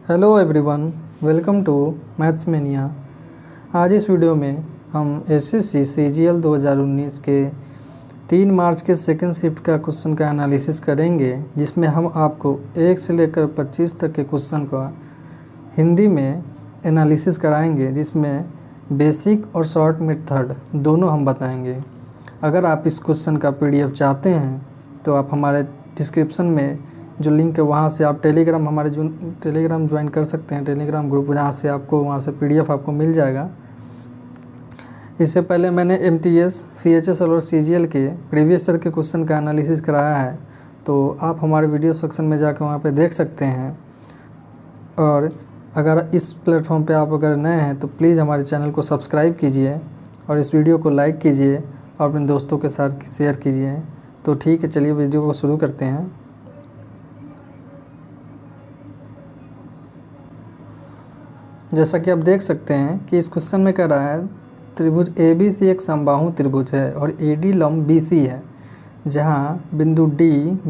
Hello everyone, welcome to maths mania. आज इस video में हम एसएससी सीजीएल 2019 के 3 मार्च के सेकंड शिफ्ट का क्वेश्चन का एनालिसिस करेंगे, जिसमें हम आपको 1 से लेकर 25 तक के क्वेश्चन का हिंदी में एनालिसिस कराएंगे, जिसमें बेसिक और शॉर्ट मेथड दोनों हम बताएंगे। अगर आप इस क्वेश्चन का पीडीएफ चाहते हैं तो आप हमारे डिस्क्रिप्शन में जो लिंक है वहाँ से आप टेलीग्राम ज्वाइन कर सकते हैं, टेलीग्राम ग्रुप, जहाँ से आपको वहाँ से पीडीएफ आपको मिल जाएगा। इससे पहले मैंने एमटीएस, सीएचएसएल और सीजीएल के प्रीवियस ईयर के क्वेश्चन का एनालिसिस कराया है, तो आप हमारे वीडियो सेक्शन में जाकर वहाँ पे देख सकते हैं। और अगर इस प्लेटफॉर्म पे आप अगर नए हैं तो प्लीज़ हमारे चैनल को सब्सक्राइब कीजिए और इस वीडियो को लाइक कीजिए और अपने दोस्तों के साथ शेयर कीजिए। तो ठीक है, चलिए वीडियो को शुरू करते हैं। जैसा कि आप देख सकते हैं कि इस क्वेश्चन में कह रहा है त्रिभुज ABC एक समबाहु त्रिभुज है और AD लंब BC है, जहां बिंदु D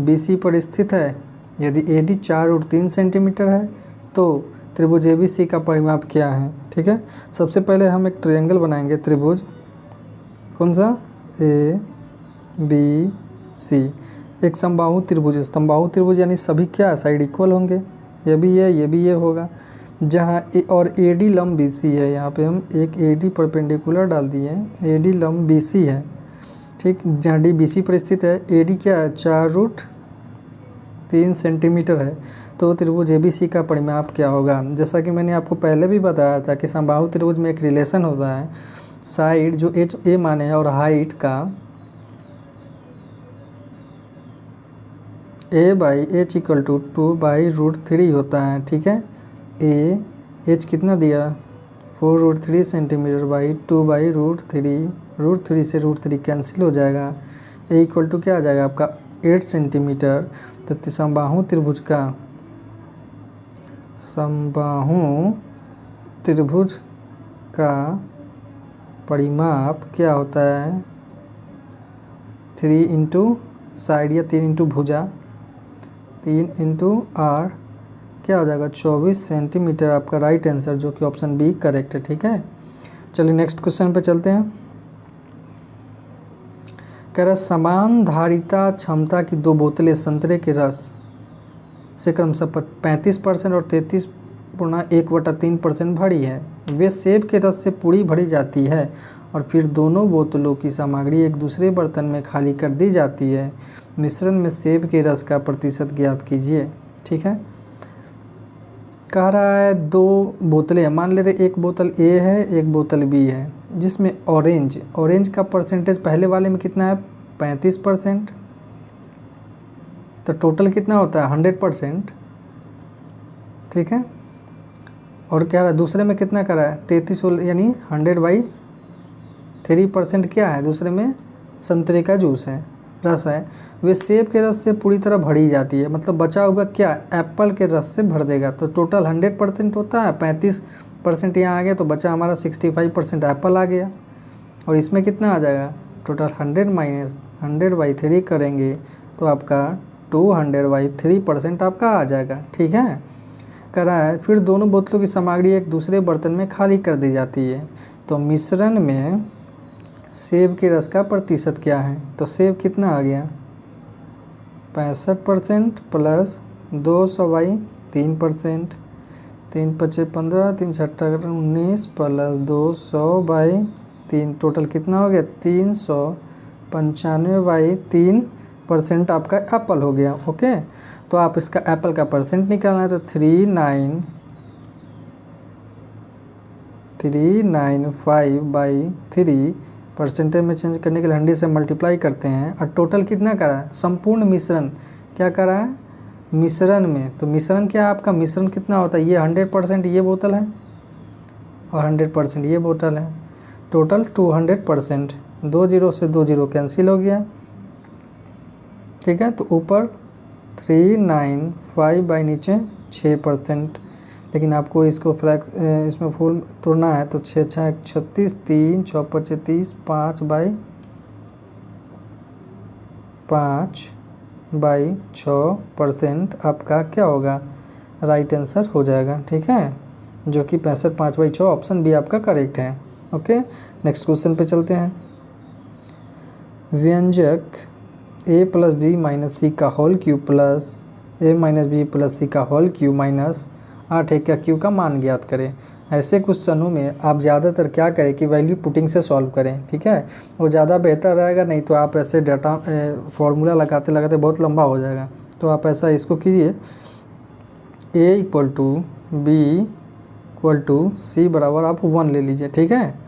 BC पर स्थित है। यदि AD 4√3 सेंटीमीटर है तो त्रिभुज ABC का परिमाप क्या है। ठीक है, सबसे पहले हम एक ट्रायंगल बनाएंगे। त्रिभुज कौन सा? ABC एक समबाहु त्रिभुज है। समबाहु त्रिभुज यानी सभी क्या साइड इक्वल होंगे, ये भी ये होगा, जहाँ और AD लंब BC है। यहाँ पे हम एक AD परपेंडिकुलर डाल दिए, AD लंब BC है। ठीक, जहाँ D BC पर स्थित है, AD क्या है? 4√3 सेंटीमीटर है। तो त्रिभुज ABC का परिमाप क्या होगा? जैसा कि मैंने आपको पहले भी बताया था कि समबाहु त्रिभुज में एक रिलेशन होता है, साइड जो HA माने और हाइट का A/H = 2/√3 होता है। ठीक है, H कितना दिया? 4√3 सेंटीमीटर बाई 2/√3। √3 से √3 कैंसिल हो जाएगा। A = क्या आ जाएगा आपका? 8 सेंटीमीटर। तो समबाहु त्रिभुज का परिमाप क्या होता है? 3 इंटू साइड या 3 इंटू भुजा, 3 इंटू R क्या हो जाएगा? 24 सेंटीमीटर आपका राइट आंसर, जो कि ऑप्शन बी करेक्ट है। ठीक है, चलिए नेक्स्ट क्वेश्चन पे चलते हैं। कह रहा समान धारिता क्षमता की 2 बोतलें संतरे के रस से क्रमशः 35% और 33.1/3% भरी है। वे सेब के रस से पूरी भरी जाती है और फिर दोनों बोतलों की सामग्री एक दूसरे बर्तन में खाली कर दी जाती है। मिश्रण में सेब के रस का प्रतिशत ज्ञात कीजिए। ठीक है, कह रहा है 2 बोतलें, मान लेते एक बोतल A है, एक बोतल B है, जिसमें ऑरेंज का परसेंटेज पहले वाले में कितना है? 35%। तो टोटल कितना होता है? 100%। ठीक है, और क्या रहा है दूसरे में? कितना करा है? 33, यानी 100/3% क्या है? दूसरे में संतरे का जूस है, रस है। वे सेब के रस से पूरी तरह भरी जाती है, मतलब बचा हुआ क्या? एप्पल के रस से भर देगा। तो टोटल 100% होता है, 35% यहाँ आ गया, तो बचा हमारा 65% एप्पल आ गया। और इसमें कितना आ जाएगा? टोटल 100 माइनस 100/3 करेंगे तो आपका 200/3% आपका आ जाएगा। ठीक है, कह रहा है फिर दोनों बोतलों की सामग्री एक दूसरे बर्तन में खाली कर दी जाती है। तो मिश्रण में सेब के रस का प्रतिशत क्या है? तो सेब कितना आ गया? 65% प्लस 200/3%, 3×5 = 15, 3×6 = 19 प्लस 200/3, टोटल कितना हो गया? 395/3% आपका एप्पल हो गया। ओके, तो आप इसका एप्पल का परसेंट निकालना है, तो 395/3 परसेंटेज में चेंज करने के लिए 100 से मल्टीप्लाई करते हैं। और टोटल कितना करा है? संपूर्ण मिश्रण क्या करा है? मिश्रण में, तो मिश्रण क्या है आपका? मिश्रण कितना होता है? ये 100% ये बोतल है और 100% ये बोतल है, टोटल 200%। 2 0 से 2 0 कैंसिल हो गया। ठीक है, तो ऊपर 395 बाई नीचे 6%, लेकिन आपको इसको इसमें फुल तोड़ना है, तो 6 6 36, 3 6 5 30, 5/6% आपका क्या होगा? राइट आंसर हो जाएगा। ठीक है, जो कि 65 5/6 ऑप्शन बी आपका करेक्ट है। ओके, नेक्स्ट क्वेश्चन पे चलते हैं। व्यंजक a plus B minus C का whole cube plus a minus B plus C का होल क्यूब माइनस 8 का क्यू का मान ज्ञात करें। ऐसे क्वेश्चनों में आप ज़्यादातर क्या करें कि वैल्यू पुटिंग से सॉल्व करें। ठीक है, वो ज़्यादा बेहतर रहेगा, नहीं तो आप ऐसे डाटा फॉर्मूला लगाते लगाते बहुत लंबा हो जाएगा। तो आप ऐसा इसको कीजिए, a equal to B equal to C बराबर आप 1 ले लीजिए। ठीक है,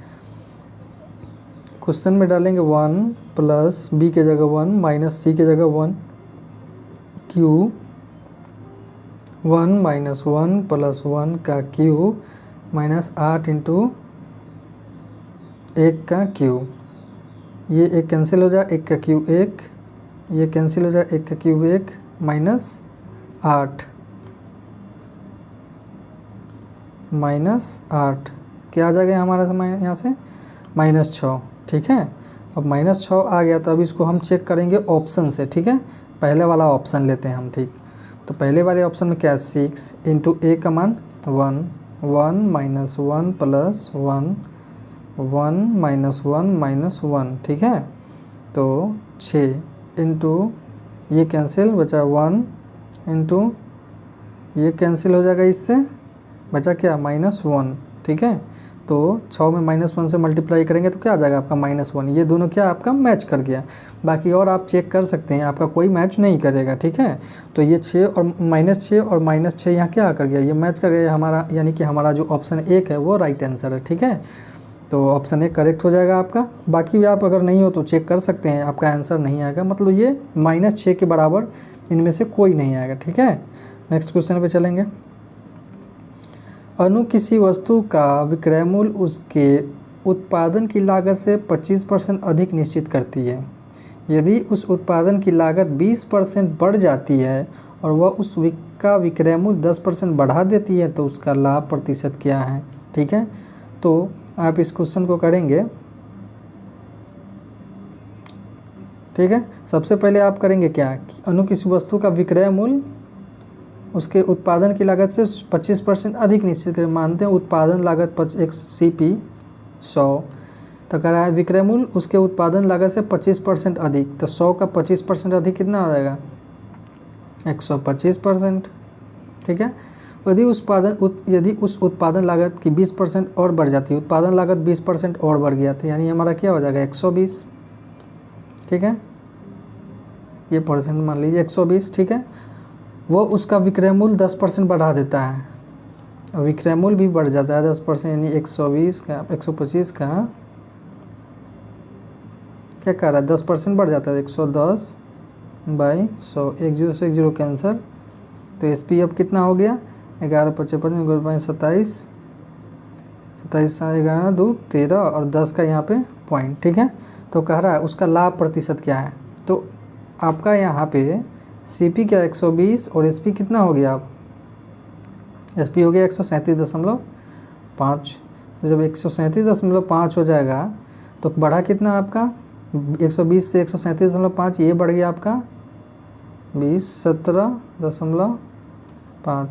क्वेश्चन में डालेंगे 1 प्लस बी के जगह 1 माइनस सी के जगह 1 क्यू 1 माइनस 1 प्लस 1 का क्यू माइनस 8 इंटू 1 का क्यू। ये एक कैंसिल हो जाए, 1 का क्यू 1, ये कैंसिल हो जाए, 1 का क्यूब 1 माइनस 8 क्या आ जाएगा हमारा यहाँ से -6। ठीक है, अब -6 आ गया, तो अब इसको हम चेक करेंगे ऑप्शन से। ठीक है, पहले वाला ऑप्शन लेते हैं हम। ठीक, तो पहले वाले ऑप्शन में क्या है 6 इंटू ए का मान 1 1 माइनस 1 प्लस 1 1 माइनस 1 माइनस 1। ठीक है, तो 6 इंटू ये कैंसिल बचा 1 इंटू ये कैंसिल हो जाएगा, इससे बचा क्या -1। ठीक है, तो 6 में -1 से मल्टीप्लाई करेंगे तो क्या आ जाएगा आपका -1। ये दोनों क्या आपका मैच कर गया। बाकी और आप चेक कर सकते हैं, आपका कोई मैच नहीं करेगा। ठीक है, तो ये 6 और -6 और -6 यहाँ क्या कर गया, ये मैच कर गया हमारा, यानी कि हमारा जो ऑप्शन 1 है वो राइट आंसर है। ठीक है, तो ऑप्शन 1 करेक्ट हो जाएगा आपका। बाकी भी आप अगर नहीं हो तो चेक कर सकते हैं, आपका आंसर नहीं आएगा, मतलब ये -6 के बराबर इनमें से कोई नहीं आएगा। ठीक है, नेक्स्ट क्वेश्चन पे चलेंगे। अनु किसी वस्तु का विक्रय मूल्य उसके उत्पादन की लागत से 25% अधिक निश्चित करती है। यदि उस उत्पादन की लागत 20% बढ़ जाती है और वह उस का विक्रय मूल्य 10% बढ़ा देती है तो उसका लाभ प्रतिशत क्या है। ठीक है, तो आप इस क्वेश्चन को करेंगे। ठीक है, सबसे पहले आप करेंगे क्या कि अनु किसी वस्तु का विक्रय मूल्य उसके उत्पादन की लागत से 25% अधिक निश्चित करें। मानते हैं उत्पादन लागत एक CP 100, तो कह रहा है विक्रय मूल्य उसके उत्पादन लागत से 25% अधिक, तो 100 का 25% अधिक कितना हो जाएगा 125%। ठीक है, यदि उस उत्पादन लागत की 20% और बढ़ जाती है, उत्पादन लागत 20% और बढ़ गया, तो यानी हमारा क्या हो जाएगा 120। ठीक है, ये परसेंट मान लीजिए 120। ठीक है, वो उसका विक्रय मूल्य 10% बढ़ा देता है, विक्रय मूल्य भी बढ़ जाता है 10%, यानी 120 का 125 का क्या कर रहा है 10% बढ़ जाता है 110/100, 1 0 से 1 0 कैंसर। तो SP अब कितना हो गया 11 55 27 27 11 2 13 और 10 का यहाँ पे पॉइंट। ठीक है, तो कह रहा है उसका लाभ प्रतिशत क्या है। तो आपका यहाँ पे CP क्या 120 और SP कितना हो गया, अब SP हो गया 137.5। तो जब 137.5 हो जाएगा तो बढ़ा कितना आपका 120 से 137.5, ये बढ़ गया आपका 17.5।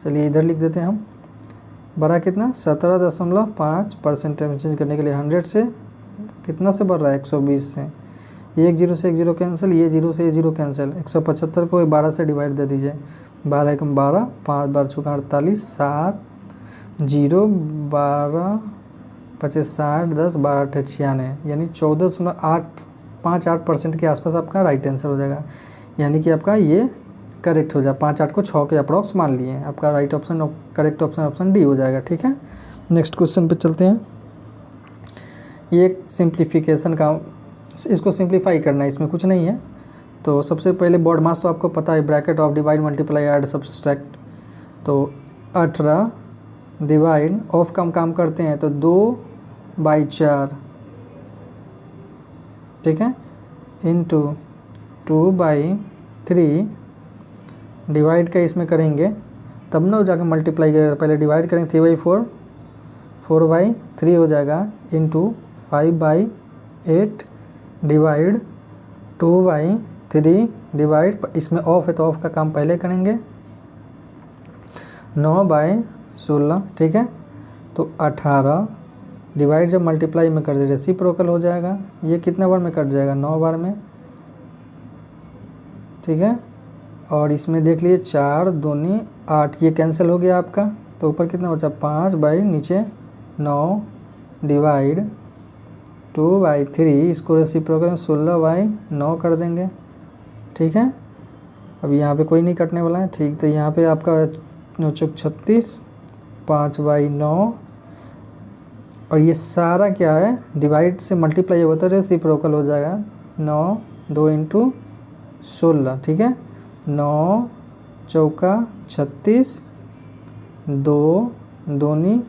चलिए इधर लिख देते हैं हम, बढ़ा कितना 17.5% चेंज करने के लिए 100 से कितना से बढ़ रहा है 120 से, ये 1 0 से 1 0 कैंसिल, ये 0 से ये 0 कैंसिल, 175 को 12 से डिवाइड दे दीजिए, 12 एकम 12, 5 बार छुका 48, 7 0 12 25 60 10 12 8 96, यानी 14.858% के आसपास आपका राइट आंसर हो जाएगा। यानी कि आपका ये करेक्ट हो जाए, 5 8 को 6 के अप्रॉक्स मान लिए, आपका right option correct option D हो जाएगा। ठीक है, नेक्स्ट क्वेश्चन पे चलते हैं। ये एक सिंप्लीफिकेशन का, इसको सिंप्लीफाई करना है, इसमें कुछ नहीं है। तो सबसे पहले बोर्ड मास तो आपको पता है, bracket of divide multiply add subtract. तो 18 डिवाइड ऑफ का हम काम करते हैं तो 2/4, ठीक है, इंटू 2/3 डिवाइड का इसमें करेंगे तब ना जाकर मल्टीप्लाई करेगा, पहले डिवाइड करेंगे 3/4 4/3 हो जाएगा, इंटू 5/8 डिवाइड 2/3 डिवाइड, इसमें ऑफ है तो ऑफ का काम पहले करेंगे, 9/16, ठीक है। तो 18 डिवाइड जब मल्टीप्लाई में कर दे रेसिप्रोकल हो जाएगा। ये कितने बार में कट जाएगा? 9 बार में, ठीक है। और इसमें देख लीजिए 4 दूनी 8, ये कैंसिल हो गया आपका। तो ऊपर कितना बचा? 5 बाई नीचे 9 डिवाइड 2/3, इसको रेसिप्रोकल 16/9 कर देंगे, ठीक है। अब यहाँ पे कोई नहीं कटने वाला है, ठीक। तो यहाँ पे आपका 9×36, 5/9, और ये सारा क्या है? डिवाइड से मल्टीप्लाई होता है, रेसिप्रोकल हो जाएगा। 9 2 × 16, ठीक है। 9 चौका 36, 2 दूनी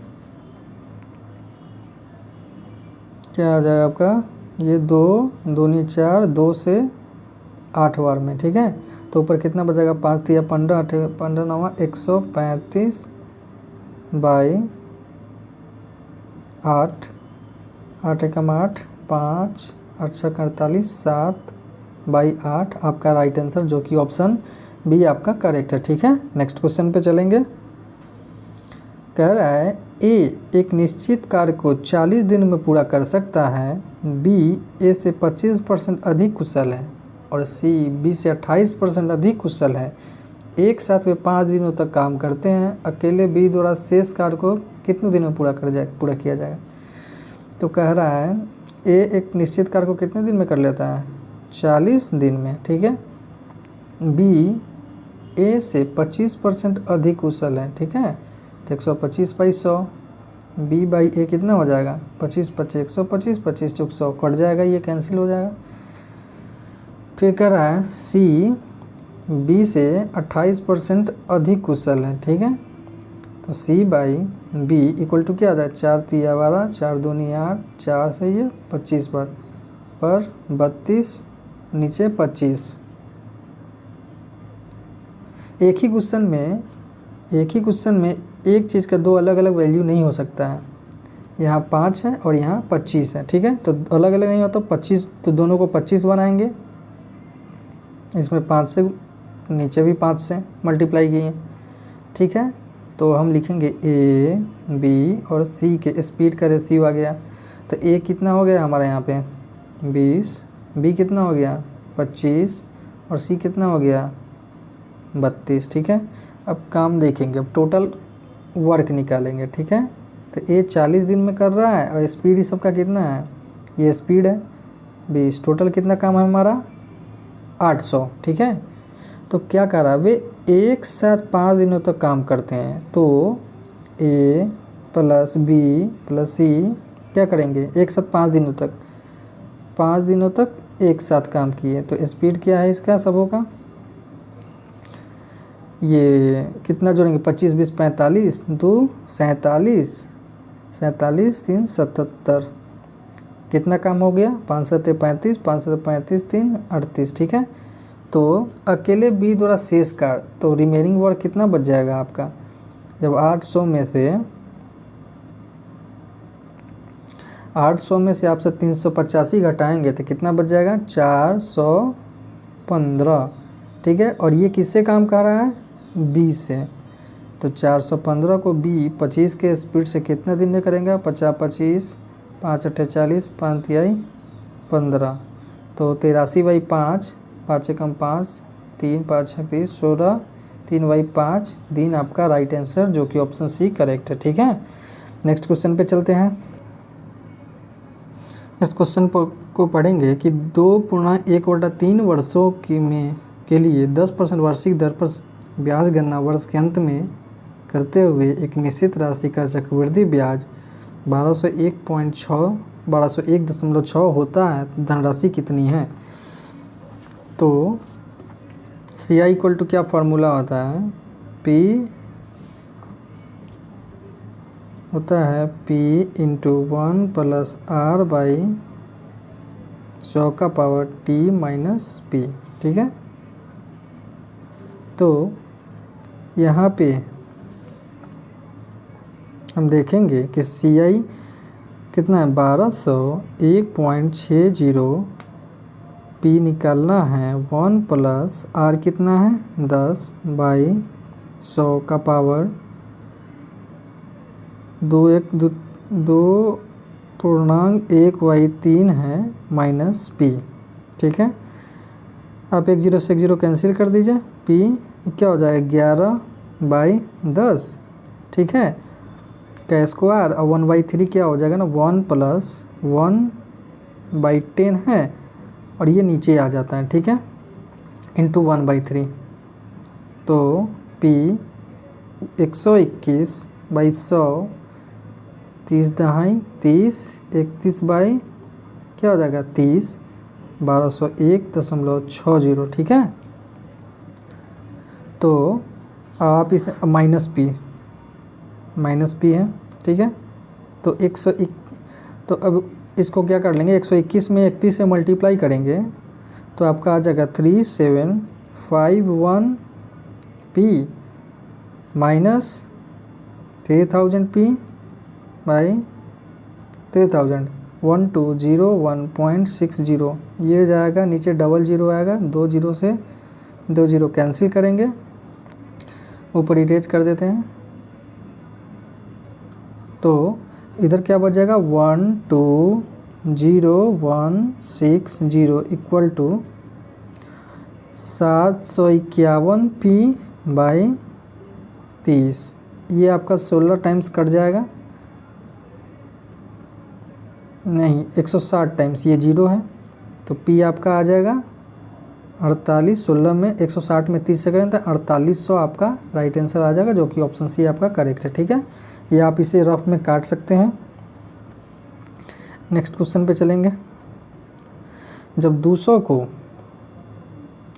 क्या आ जाएगा आपका? ये 2 दूनी 4, 2 से 8 बार में, ठीक है। तो ऊपर कितना बचेगा? 5 3 15, 8 15 9 135 बाई 8, 8 1 8, 5 8 6 48, 7/8 आपका राइट आंसर, जो कि ऑप्शन बी आपका करेक्ट है, ठीक है। नेक्स्ट क्वेश्चन पे चलेंगे। कह रहा है ए एक निश्चित कार्य को 40 दिन में पूरा कर सकता है, बी ए से 25% अधिक कुशल है, और सी बी से 28% अधिक कुशल है। एक साथ वे 5 दिनों तक काम करते हैं। अकेले बी द्वारा शेष कार्य को कितने दिनों में पूरा किया जाएगा? तो कह रहा है ए एक निश्चित कार्य को कितने दिन में कर लेता है? 40 दिन में, ठीक है। बी ए से 25% अधिक कुशल है, ठीक है। तो 125/100, बी बाई ए कितना हो जाएगा? 25 25 125, 25 चौक 100 कट जाएगा, ये कैंसिल हो जाएगा। फिर कह रहा है सी बी से 28% अधिक कुशल है, ठीक है। तो सी बाई बी इक्वल टू क्या आ जाए? 4 3 12, 4 दूनी 8, 4 से ये 25 पर 32 नीचे 25। एक ही क्वेश्चन में एक चीज़ का दो अलग अलग वैल्यू नहीं हो सकता है। यहाँ 5 है और यहाँ 25 है, ठीक है। तो अलग अलग नहीं हो तो 25, तो दोनों को 25 बनाएंगे। इसमें 5 से नीचे भी 5 से मल्टीप्लाई किए, ठीक है। तो हम लिखेंगे ए बी और सी के स्पीड का रेशियो आ गया। तो ए कितना हो गया हमारे यहाँ पे? 20, बी कितना हो गया? 25, और सी कितना हो गया? 32, ठीक है। अब काम देखेंगे, अब टोटल वर्क निकालेंगे, ठीक है। तो ए 40 दिन में कर रहा है और स्पीड इस सबका कितना है? ये स्पीड है 20, टोटल कितना काम है हमारा? 800, ठीक है। तो क्या कर रहा है? वे एक साथ 5 दिनों तक काम करते हैं। तो ए प्लस बी प्लस सी क्या करेंगे? एक साथ 5 दिनों तक एक साथ काम किए। तो स्पीड क्या है इसका सबों का? ये कितना जोड़ेंगे? 25 20 45, 2 47, 47 3 77, कितना काम हो गया? 5 7 35, 5 7 35 3 38, ठीक है। तो अकेले बी द्वारा शेष कार्य, तो रिमेनिंग वर्क कितना बच जाएगा आपका? जब 800 में से आपसे 385 घटाएंगे तो कितना बच जाएगा? 415, ठीक है। और ये किससे काम कर रहा है? बी से। तो 415 को बी 25 के स्पीड से कितने दिन में करेंगे? 50 25, 5 8 40, 5 3 15, तो 83/5, 5 एकम 5, 3 5 36, 16, 3/5 दिन आपका राइट आंसर, जो कि ऑप्शन सी करेक्ट है, ठीक है। नेक्स्ट क्वेश्चन पे चलते हैं। इस क्वेश्चन को पढ़ेंगे कि 2.1/3 वर्षों के लिए 10% वार्षिक दर पर ब्याज गणना वर्ष के अंत में करते हुए एक निश्चित राशि का चक्रवृद्धि ब्याज 1201.6 होता है। धनराशि कितनी है? तो सी आई इक्वल टू क्या फार्मूला होता है? पी होता है P × 1 + R/100⁻T - P, ठीक है। तो यहाँ पे हम देखेंगे कि CI कितना है? 1201.60, P निकालना है 1 + R कितना है? 10/100 का पावर 2.1y3 है माइनस पी। ठीक है, आप एक जीरो से एक जीरो कैंसिल कर दीजिए, पी क्या हो जाएगा 11/10। ठीक है, का स्क्वायर और 1/3 क्या हो जाएगा ना 1 + 1/10 है और ये नीचे आ जाता है। ठीक है, इंटू 1/3 तो पी 121/100 30 31 बाई क्या हो जाएगा 30 1201.60। ठीक है, तो आप इसे माइनस पी है। ठीक है, तो 101 तो अब इसको क्या कर लेंगे 121 में 31 से मल्टीप्लाई करेंगे तो आपका आ जाएगा 3751 पी माइनस 3000 पी बाई 3000 1201.60। ये जाएगा नीचे डबल जीरो आएगा, 2 जीरो से 2 जीरो कैंसिल करेंगे, ऊपर इरेज कर देते हैं तो इधर क्या बच जाएगा 120,160 इक्वल टू 751 पी बाई 30। ये आपका 16 टाइम्स कट जाएगा, नहीं 160 टाइम्स, ये जीरो है तो पी आपका आ जाएगा 48। 16 में 160 में 30 से करें तो 4800 आपका राइट आंसर आ जाएगा, जो कि ऑप्शन सी आपका करेक्ट है। ठीक है, ये आप इसे रफ में काट सकते हैं। नेक्स्ट क्वेश्चन पे चलेंगे। जब 200 को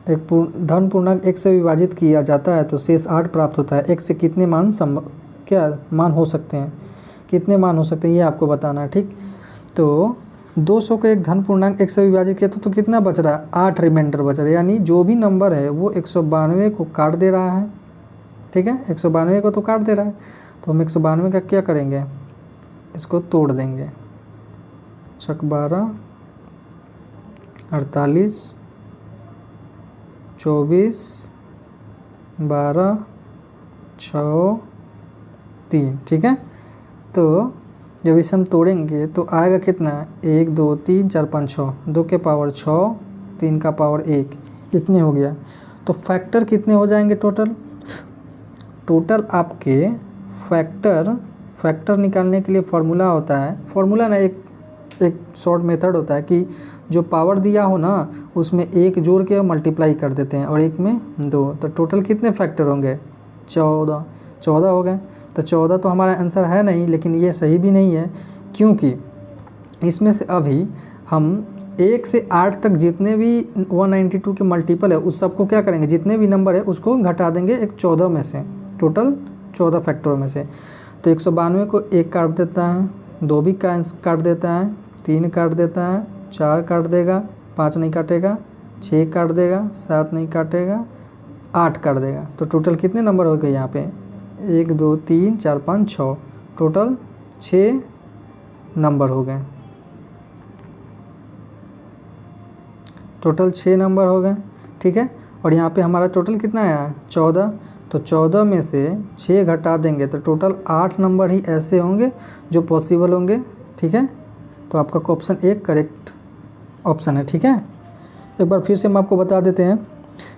एक धन पूर्णांक 1 से विभाजित किया जाता है तो शेष 8 प्राप्त होता है। 1 से कितने मान मान हो सकते हैं, कितने मान हो सकते हैं ये आपको बताना है। ठीक, तो 200 को एक धन पूर्णांक 1 से विभाजित किया तो कितना बच रहा है 8 रिमाइंडर बच रहा है, यानी जो भी नंबर है वो 192 को काट दे रहा है। ठीक है, 192 को तो काट दे रहा है तो हम 192 का क्या करेंगे, इसको तोड़ देंगे। 12 48 24 12 6 3। ठीक है, तो जब इसे हम तोड़ेंगे तो आएगा कितना 1 2 3 4 5 6, 2 के पावर 6 3 का पावर 1, इतने हो गया। तो फैक्टर कितने हो जाएंगे टोटल आपके फैक्टर निकालने के लिए फार्मूला होता है, फार्मूला ना एक शॉर्ट मेथड होता है कि जो पावर दिया हो ना उसमें 1 जोड़ के मल्टीप्लाई कर देते हैं और 1 में 2, तो टोटल कितने फैक्टर होंगे 14 हो गए। तो 14 तो हमारा आंसर है नहीं, लेकिन ये सही भी नहीं है क्योंकि इसमें से अभी हम 1 से 8 तक जितने भी 192 के मल्टीपल है उस सबको क्या करेंगे, जितने भी नंबर है उसको घटा देंगे एक 14 में से, टोटल 14 फैक्टरों में से। तो 192 को 1 काट देता है, 2 भी काट देता है, 3 काट देता है, 4 काट देगा, 5 नहीं काटेगा, 6 काट देगा, 7 नहीं काटेगा, 8 काट देगा। तो टोटल कितने नंबर हो गए यहाँ पे 1 2 3 4 5 6, टोटल 6 नंबर हो गए, टोटल 6 नंबर हो गए। ठीक है, और यहाँ पे हमारा टोटल कितना आया 14, तो 14 में से 6 घटा देंगे तो टोटल 8 नंबर ही ऐसे होंगे जो पॉसिबल होंगे। ठीक है, तो आपका ऑप्शन 1 करेक्ट ऑप्शन है। ठीक है, एक बार फिर से हम आपको बता देते हैं,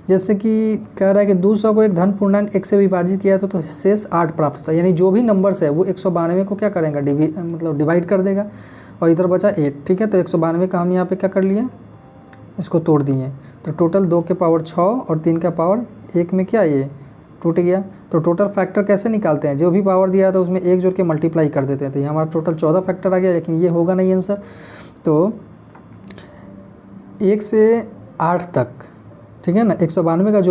जैसे कि कह रहा है कि 200 को एक धन पूर्णांक 1 से विभाजित किया तो शेष 8 प्राप्त होता है, यानी जो भी नंबर्स है वो 192 को क्या करेगा डिवाइड कर देगा और इधर बचा 8। ठीक है, तो 192 का हम यहाँ पे क्या कर लिए, इसको तोड़ दिए तो टोटल 2 के पावर 6 और 3 का पावर 1 में क्या ये टूट गया। तो टोटल फैक्टर कैसे निकालते हैं, जो भी पावर दिया था उसमें 1 जोड़ के मल्टीप्लाई कर देते हैं, तो ये हमारा टोटल 14 फैक्टर आ गया, लेकिन ये होगा नहीं आंसर। तो 1 से 8 तक, ठीक है ना, 192 का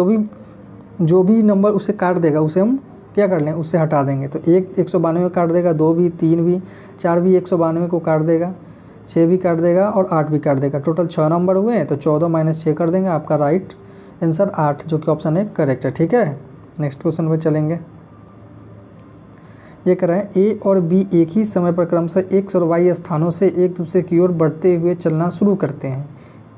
जो भी नंबर उसे काट देगा उसे हम क्या कर लें, उससे हटा देंगे। तो 192 काट देगा, 2 भी, 3 भी, 4 भी 192 को काट देगा, 6 भी काट देगा और 8 भी काट देगा। टोटल 6 नंबर हुए हैं, तो 14 माइनस 6 कर देंगे, आपका राइट आंसर 8, जो कि ऑप्शन 1 करेक्ट है। ठीक है, नेक्स्ट क्वेश्चन पे चलेंगे। ये कह रहा है ए और बी एक ही समय पर क्रमशः x और y स्थानों से एक दूसरे की ओर बढ़ते हुए चलना शुरू करते हैं।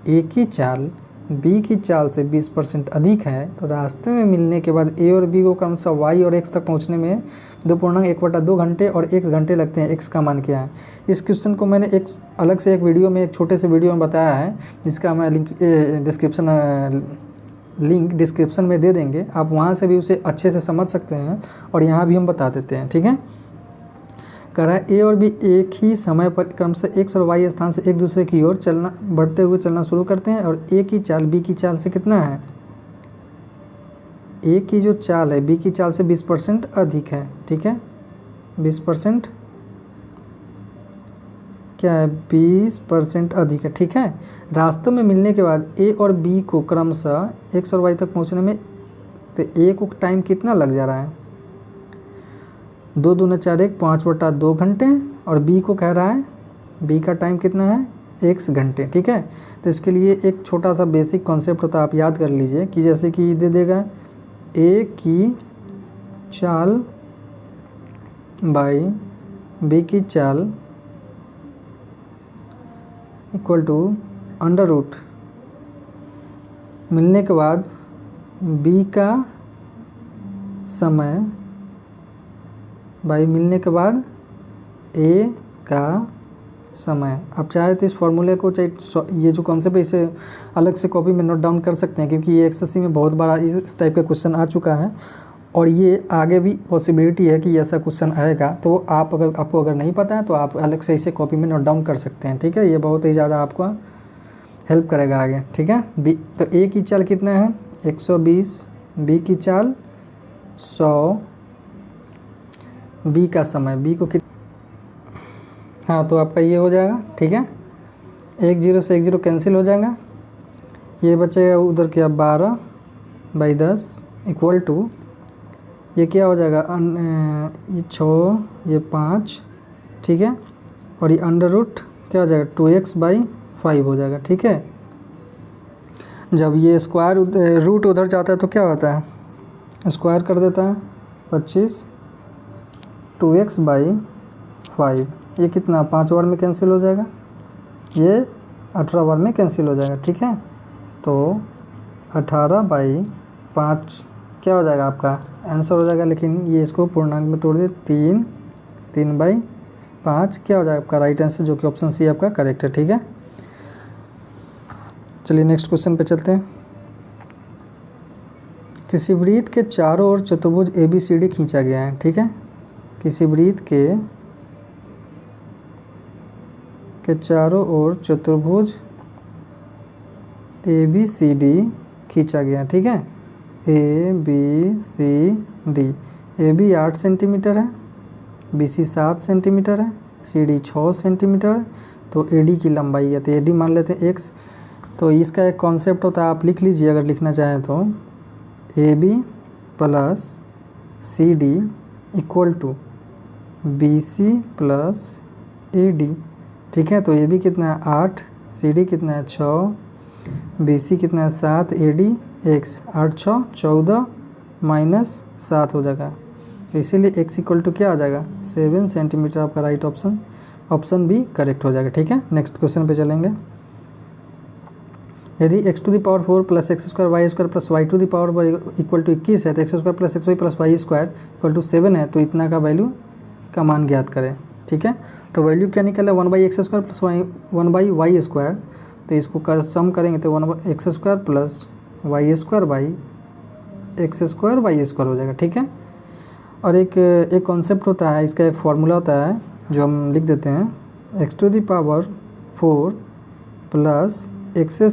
एक ही चाल बी की चाल से 20% अधिक है तो रास्ते में मिलने के बाद ए और बी को क्रमशः वाई और एक्स तक पहुंचने में 2.1/2 घंटे और x घंटे लगते हैं। एक्स का मान क्या है? इस क्वेश्चन को मैंने एक अलग से एक वीडियो में, एक छोटे से वीडियो में बताया है, जिसका मैं लिंक डिस्क्रिप्शन में दे देंगे। आप वहाँ से भी उसे अच्छे से समझ सकते हैं और यहाँ भी हम बता देते हैं। ठीक है, कह रहा है ए और बी एक ही समय पर क्रमशः एक्स और वाई स्थान से एक दूसरे की ओर बढ़ते हुए चलना शुरू करते हैं और ए की चाल बी की चाल से कितना है? ए की जो चाल है बी की चाल से 20% अधिक है। ठीक है, 20% क्या है? 20% अधिक है। ठीक है, रास्ते में मिलने के बाद ए और बी को क्रमशः एक्स और वाई तक पहुंचने में तो ए को टाइम कितना लग जा रहा है? 2 दूना 4 1 5/2 घंटे और बी को कह रहा है, बी का टाइम कितना है? x घंटे। ठीक है, तो इसके लिए एक छोटा सा बेसिक कॉन्सेप्ट होता है, आप याद कर लीजिए कि जैसे कि दे देगा ए की चाल बाई बी की चाल इक्वल टू अंडर रूट मिलने के बाद बी का समय बाई मिलने के बाद ए का समय। आप चाहे तो इस फॉर्मूले को, चाहे ये जो कॉन्सेप्ट है इसे अलग से कॉपी में नोट डाउन कर सकते हैं, क्योंकि ये एसएससी में बहुत बार इस टाइप का क्वेश्चन आ चुका है और ये आगे भी पॉसिबिलिटी है कि ऐसा क्वेश्चन आएगा। तो आपको अगर नहीं पता है तो आप अलग से इसे कॉपी में नोट डाउन कर सकते हैं। ठीक है, ये बहुत ही ज़्यादा आपको हेल्प करेगा आगे। ठीक है, बी तो ए की चाल कितना है? 120, बी की चाल 100, बी का समय, बी को हाँ तो आपका ये हो जाएगा। ठीक है, 1 0 से 1 0 कैंसिल हो जाएगा, ये बचेगा उधर क्या 12/10 इक्वल टू ये क्या हो जाएगा? ये 6 ये 5। ठीक है, और ये अंडर रूट क्या हो जाएगा? 2x/5 हो जाएगा। ठीक है, जब ये स्क्वायर रूट उधर जाता है तो क्या होता है? स्क्वायर कर देता है 25, 2x/5। ये कितना 5 बार में कैंसिल हो जाएगा, ये 18 बार में कैंसिल हो जाएगा। ठीक है, तो 18/5 क्या हो जाएगा? आपका आंसर हो जाएगा। लेकिन ये इसको पूर्णांक में तोड़ दे 3/5 क्या हो जाएगा आपका राइट आंसर, जो कि ऑप्शन सी आपका करेक्ट है। ठीक है, चलिए नेक्स्ट क्वेश्चन पे चलते हैं। किसी वृत्त के चारों ओर चतुर्भुज ABCD खींचा गया है। ठीक है, किसी वृत्त के चारों ओर चतुर्भुज ABCD खींचा गया। ठीक है, ABCD, AB 8 सेंटीमीटर है, BC 7 सेंटीमीटर है, CD 6 सेंटीमीटर है। तो AD की लंबाई है, तो AD मान लेते हैं x। तो इसका एक कॉन्सेप्ट होता है, आप लिख लीजिए अगर लिखना चाहें तो, AB plus CD equal to BC plus AD। ठीक है, तो AB कितना है 8, CD कितना है 6, BC कितना है 7, AD x 8 6 14 माइनस 7 हो जाएगा। तो इसीलिए x इक्वल टू क्या आ जाएगा? 7 सेंटीमीटर आपका राइट ऑप्शन बी करेक्ट हो जाएगा। ठीक है, नेक्स्ट क्वेश्चन पे चलेंगे। यदि x⁴ plus x² y² plus y⁴ equal to 21 है तो x² plus xy plus y² equal to 7 है, तो इतना का वैल्यू का मान ज्ञात करें। ठीक है, तो वैल्यू क्या निकला? 1/x² plus 1/y²। तो इसको सम करेंगे तो 1x² प्लस y² हो जाएगा। ठीक है, और एक कॉन्सेप्ट होता है, इसका एक फार्मूला होता है जो हम लिख देते हैं, x⁴ plus x²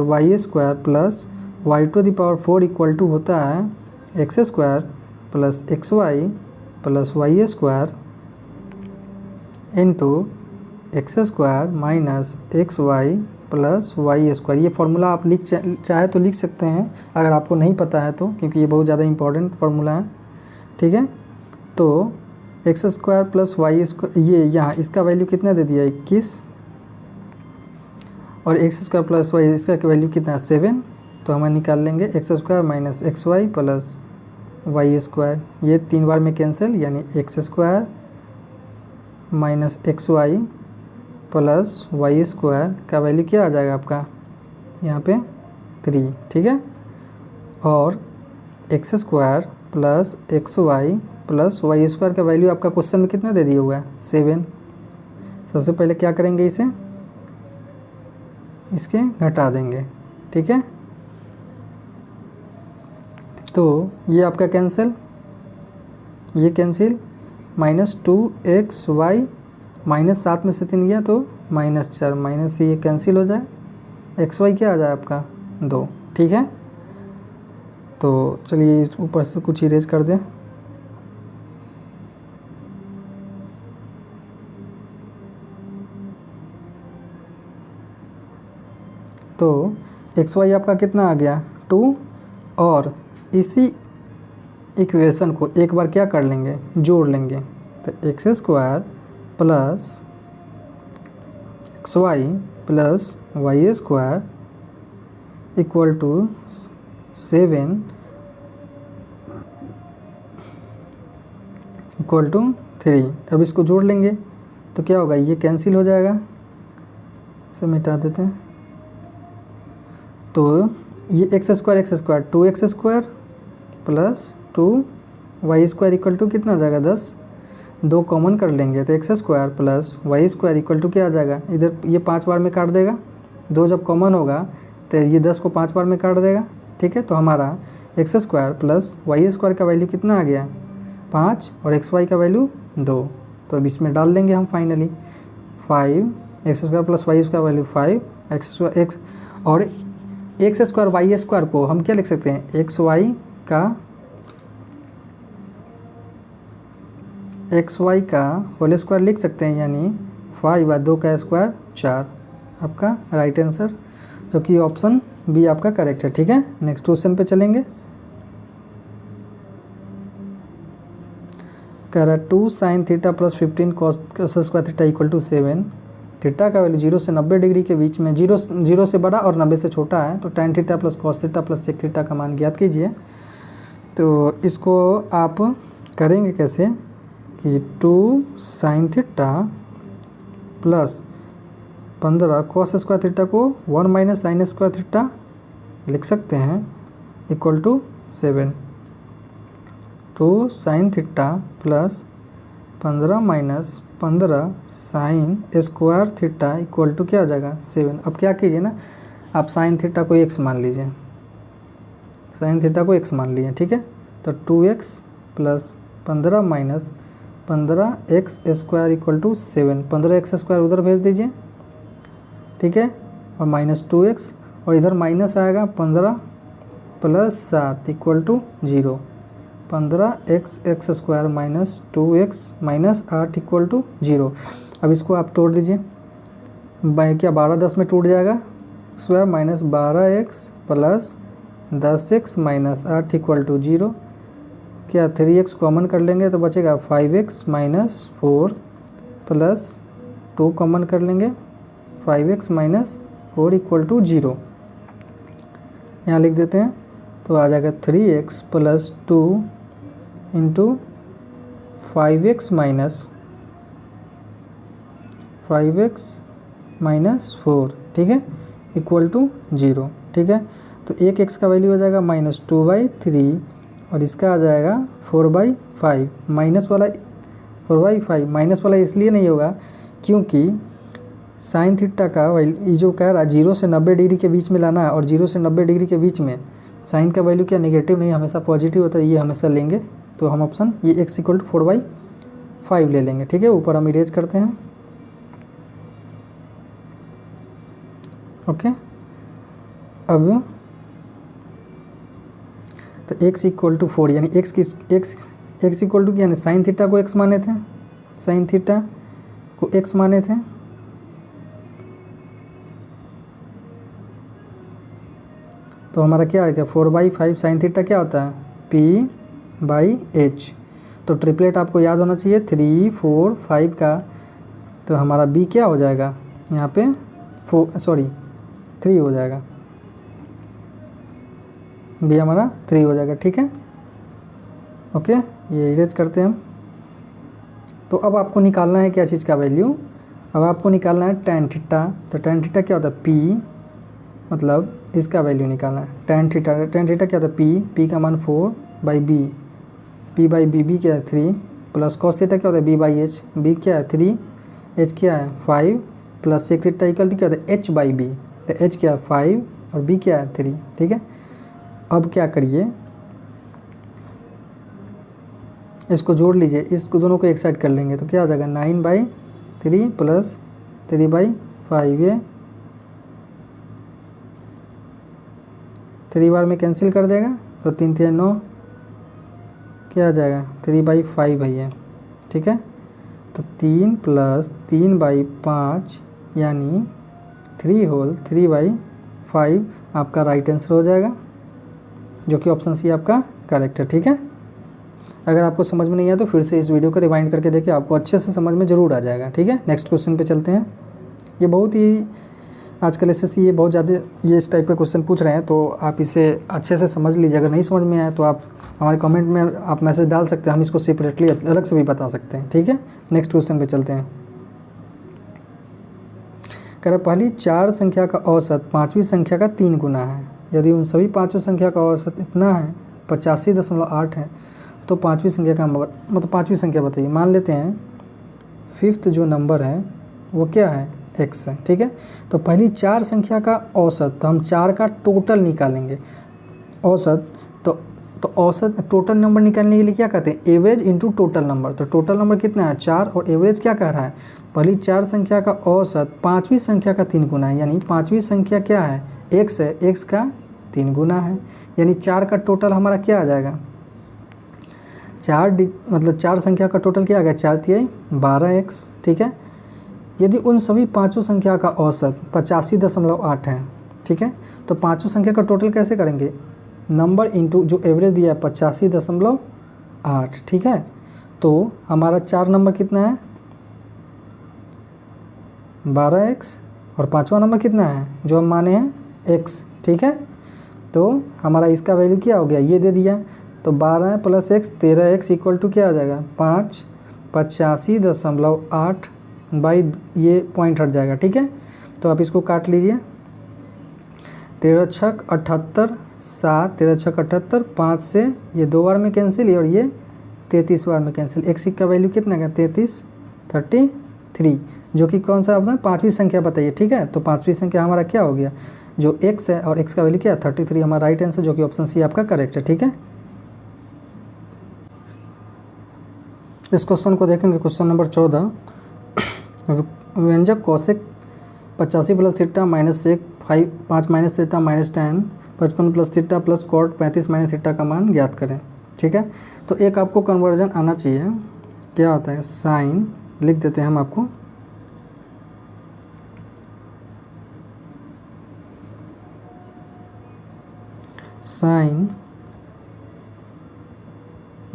y² plus y⁴ equal to होता है x² plus xy plus y² into x² minus xy plus y²। ये फार्मूला आप चाहे तो लिख सकते हैं अगर आपको नहीं पता है तो, क्योंकि ये बहुत ज़्यादा इंपॉर्टेंट फार्मूला है। ठीक है, तो x² प्लस y², ये यहाँ इसका वैल्यू कितना दे दिया 21, और x² प्लस y इसका वैल्यू कितना है 7। तो हम निकाल लेंगे x² minus xy plus y²। ये 3 बार में कैंसिल, यानी x² minus xy plus y² का वैल्यू क्या आ जाएगा आपका यहाँ पे 3, ठीक है। और x square plus x y plus y square का वैल्यू आपका क्वेश्चन में कितना दे दिया हुआ है 7। सबसे पहले क्या करेंगे, इसके घटा देंगे, ठीक है। तो ये आपका कैंसिल, ये कैंसिल, -2xy -7 में से 3 गया तो -4 माइनस ये कैंसिल हो जाए, एक्स वाई क्या आ जाए आपका 2, ठीक है। तो चलिए इस ऊपर से कुछ इरेज कर दें। तो एक्स वाई आपका कितना आ गया 2, और इसी इक्वेशन को एक बार क्या कर लेंगे, जोड़ लेंगे। तो x square plus x y plus y square equal to 7 equal to 3। अब इसको जोड़ लेंगे तो क्या होगा, ये कैंसिल हो जाएगा, इसे मिटा देते हैं। तो ये x square 2x square plus 2y square equal to कितना आ जाएगा 10, 2 कॉमन कर लेंगे तो x square plus y square equal to क्या आ जाएगा, इधर ये 5 बार में काट देगा, 2 जब कॉमन होगा तो ये 10 को 5 बार में काट देगा, ठीक है। तो हमारा x square plus y square का वैल्यू कितना आ गया 5 और एक्स वाई का वैल्यू 2। तो अब इसमें डाल देंगे हम finally 5 x square plus y square value 5 x square x, और एक्स स्क्वायर वाई स्क्वायर को हम क्या लिख सकते हैं, एक्स वाई का होल स्क्वायर लिख सकते हैं, यानी 5 और 2 का स्क्वायर 4, आपका राइट आंसर, जो कि ऑप्शन बी आपका करेक्ट है, ठीक है। नेक्स्ट क्वेश्चन पे चलेंगे। कह रहा है 2 sin theta plus 15 cos square theta equal to 7। Theta का वैल्यू 0 से 90 डिग्री के बीच में, 0 से बड़ा और 90 से छोटा है, तो tan theta plus cos theta plus sec theta का मान ज्ञात कीजिए। तो इसको आप करेंगे कैसे कि 2 sin theta plus 15 cos square theta को 1 माइनस साइन स्क्वायर थीटा लिख सकते हैं equal to 7। 2 sin theta plus 15 minus 15 sine square theta equal to क्या हो जाएगा 7। अब क्या कीजिए ना, आप साइन थीटा को x मान लीजिए, साइन थीटा को x मान लीजिए, ठीक है। तो 2x plus 15 minus 15x square equal to 7, 15x square उधर भेज दीजिए, ठीक है, और माइनस 2x, और इधर माइनस आएगा 15 plus 7 equal to 0, 15x square minus 2x minus 8 equal to 0। अब इसको आप तोड़ दीजिए, क्या 12 10 में टूट जाएगा, square minus 12x plus 10x minus 8 equal to 0। क्या 3x कॉमन कर लेंगे तो बचेगा 5x माइनस 4 प्लस 2 कॉमन कर लेंगे 5x माइनस 4 इक्वल टू 0। यहाँ लिख देते हैं तो आ जाएगा 3x plus 2 into 5x minus 4, ठीक है, इक्वल टू 0, ठीक है। तो एक x का वैल्यू हो जाएगा -2/3 और इसका आ जाएगा 4/5, माइनस वाला 4/5, माइनस वाला इसलिए नहीं होगा क्योंकि साइन थीटा का वैल्यू जो कह रहा है 0 से 90 डिग्री के बीच में लाना है, और 0 से 90 डिग्री के बीच में साइन का वैल्यू क्या नेगेटिव नहीं, हमेशा पॉजिटिव होता है, ये हमेशा लेंगे। तो हम ऑप्शन ये x इक्वल टू 4/5 ले लेंगे, ठीक है। ऊपर हम इरेज करते हैं, ओके। अब तो x इक्वल टू 4 यानी x इक्वल टू यानी साइन थीटा को x माने थे, साइन थीटा को x माने थे, तो हमारा क्या आएगा 4/5 साइन थीटा क्या होता है P/H। तो ट्रिपलेट आपको याद होना चाहिए 3 4 5 का, तो हमारा B क्या हो जाएगा यहाँ पे 3 हो जाएगा, B हमारा 3 हो जाएगा, ठीक है, ओके। ये इरेज करते हैं हम। तो अब आपको निकालना है क्या चीज़ का वैल्यू, अब आपको निकालना है tan थीटा। तो tan थीटा क्या होता है P, मतलब इसका वैल्यू निकालना है। टेन थीटा क्या था, पी का मान 4/b, p/b क्या है 3, प्लस कॉस थीटा क्या होता है b/h, b क्या है 3, h क्या है 5, plus sec theta equal to क्या होता है h/b, तो h क्या है 5 और b क्या है 3। ठीक है, अब क्या करिए, इसको जोड़ लीजिए, इसको दोनों को एक साइड कर लेंगे तो क्या आ जाएगा 9/3 प्लस 3/5, ये 3 बार में कैंसिल कर देगा तो 3 3 9, क्या आ जाएगा 3/5 है ये। ठीक है, तो 3 प्लस 3/5 यानी 3/5 आपका राइट आंसर हो जाएगा, जो कि ऑप्शन सी आपका करेक्ट है। ठीक है, अगर आपको समझ में नहीं आया तो फिर से इस वीडियो को रिवाइंड करके देखिए, आपको अच्छे से समझ में ज़रूर आ जाएगा। ठीक है, नेक्स्ट क्वेश्चन पे चलते हैं। ये बहुत ही आजकल एसएससी ये बहुत ज़्यादा ये इस टाइप के क्वेश्चन पूछ रहे हैं, तो आप इसे अच्छे से समझ लीजिए। अगर नहीं समझ में आया तो आप हमारे कमेंट में आप मैसेज डाल सकते हैं, हम इसको सेपरेटली अलग से भी बता सकते हैं। ठीक है, नेक्स्ट क्वेश्चन पे चलते हैं। कह रहा पहली 4 संख्या का औसत 5वीं संख्या का 3 गुना है। यदि उन सभी 5 संख्या का औसत इतना है 85.8 है, तो 5वीं संख्या का मतलब 5वीं संख्या बताइए। मान लेते हैं 5th जो नंबर है वो क्या है x है। ठीक है, तो पहली 4 संख्या का औसत, तो हम 4 का टोटल निकालेंगे औसत। तो औसत टोटल नंबर निकालने के लिए क्या कहते हैं, एवरेज इंटू टोटल नंबर। तो टोटल नंबर कितना है 4 और एवरेज क्या कह रहा है, पहली 4 संख्या का औसत 5वीं संख्या का 3 गुना है, यानी 5वीं संख्या क्या है x है, x का 3 गुना है, यानी 4 का टोटल हमारा क्या आ जाएगा 4 संख्या का टोटल क्या आ गया 4 तिहाई 12x। ठीक है, यदि उन सभी 5 संख्या का औसत 85.8 है। ठीक है, तो 5 संख्या का टोटल कैसे करेंगे, नंबर इंटू जो एवरेज दिया है 85.8। ठीक है, तो हमारा 4 नंबर कितना है 12x और 5वां नंबर कितना है जो हम माने हैं x। ठीक है, तो हमारा इसका वैल्यू क्या हो गया, ये दे दिया, तो 12 plus x 13x equal to क्या आ जाएगा 5, 85.8 बाई ये पॉइंट हट जाएगा। ठीक है, तो आप इसको काट लीजिए, 13 छक 78, 7 13 छक 78, 5 से ये 2 बार में कैंसिल और ये 33 बार में कैंसिल। x का वैल्यू कितना है 33, जो कि कौन सा ऑप्शन 5वीं संख्या बताइए। ठीक है, तो 5वीं संख्या हमारा क्या हो गया, जो x है और x का वैल्यू क्या है 33, हमारा राइट आंसर, जो कि ऑप्शन सी आपका करेक्ट है। ठीक है, इस क्वेश्चन को देखेंगे, क्वेश्चन नंबर 14। व्यंजक cosec 85 plus theta minus sec 5 minus theta minus 10 55 plus theta plus cot 35 minus theta का मान ज्ञात करें। ठीक है, तो एक आपको कन्वर्जन आना चाहिए, क्या होता है साइन, लिख देते हैं हम आपको, sine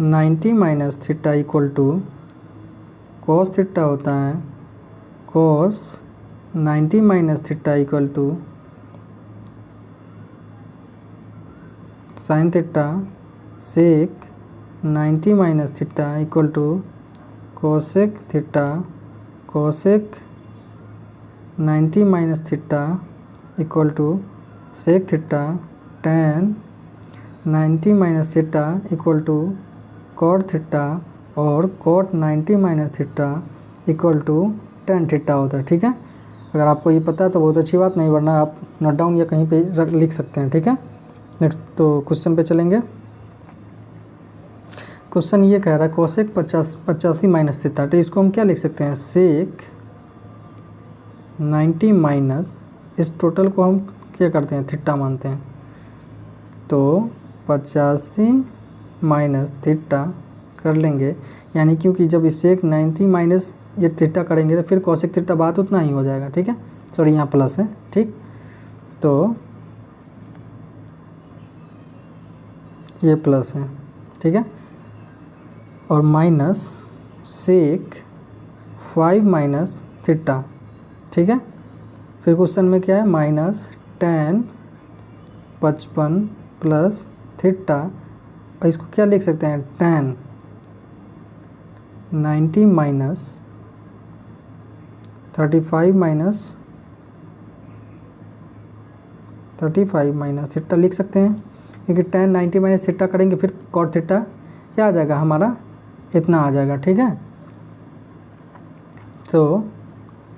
90 minus theta equal to cos theta होता है cos 90 minus theta equal to sine theta sec 90 minus theta equal to cosec theta cosec 90 minus theta equal to sec theta tan 90 minus theta equal to cot theta और cot 90 minus theta equal to tan theta होता है। ठीक है, अगर आपको ये पता है तो बहुत अच्छी बात, नहीं वरना आप नोट डाउन या कहीं पे लिख सकते हैं। ठीक है, नेक्स्ट तो क्वेश्चन पे चलेंगे। क्वेश्चन ये कह रहा है कोसेक 85 माइनस थीटा, तो इसको हम क्या लिख सकते हैं सेक 90 माइनस, इस टोटल को हम क्या करते हैं थीटा मानते हैं, तो 85 माइनस थीटा कर लेंगे, यानी क्योंकि जब इसे 90 माइनस ये थीटा करेंगे तो फिर कोसेक थीटा बात उतना ही हो जाएगा। ठीक है, सॉरी यहाँ प्लस है। ठीक, तो ये प्लस है। ठीक है, और माइनस सेक 5 माइनस थीटा। ठीक है, फिर क्वेश्चन में क्या है माइनस tan 55 प्लस थीटा, और इसको क्या लिख सकते हैं tan 90 minus 35 minus 35 minus theta लिख सकते हैं, क्योंकि tan 90 माइनस थीटा करेंगे फिर cot थीटा क्या आ जाएगा हमारा, इतना आ जाएगा। ठीक है, तो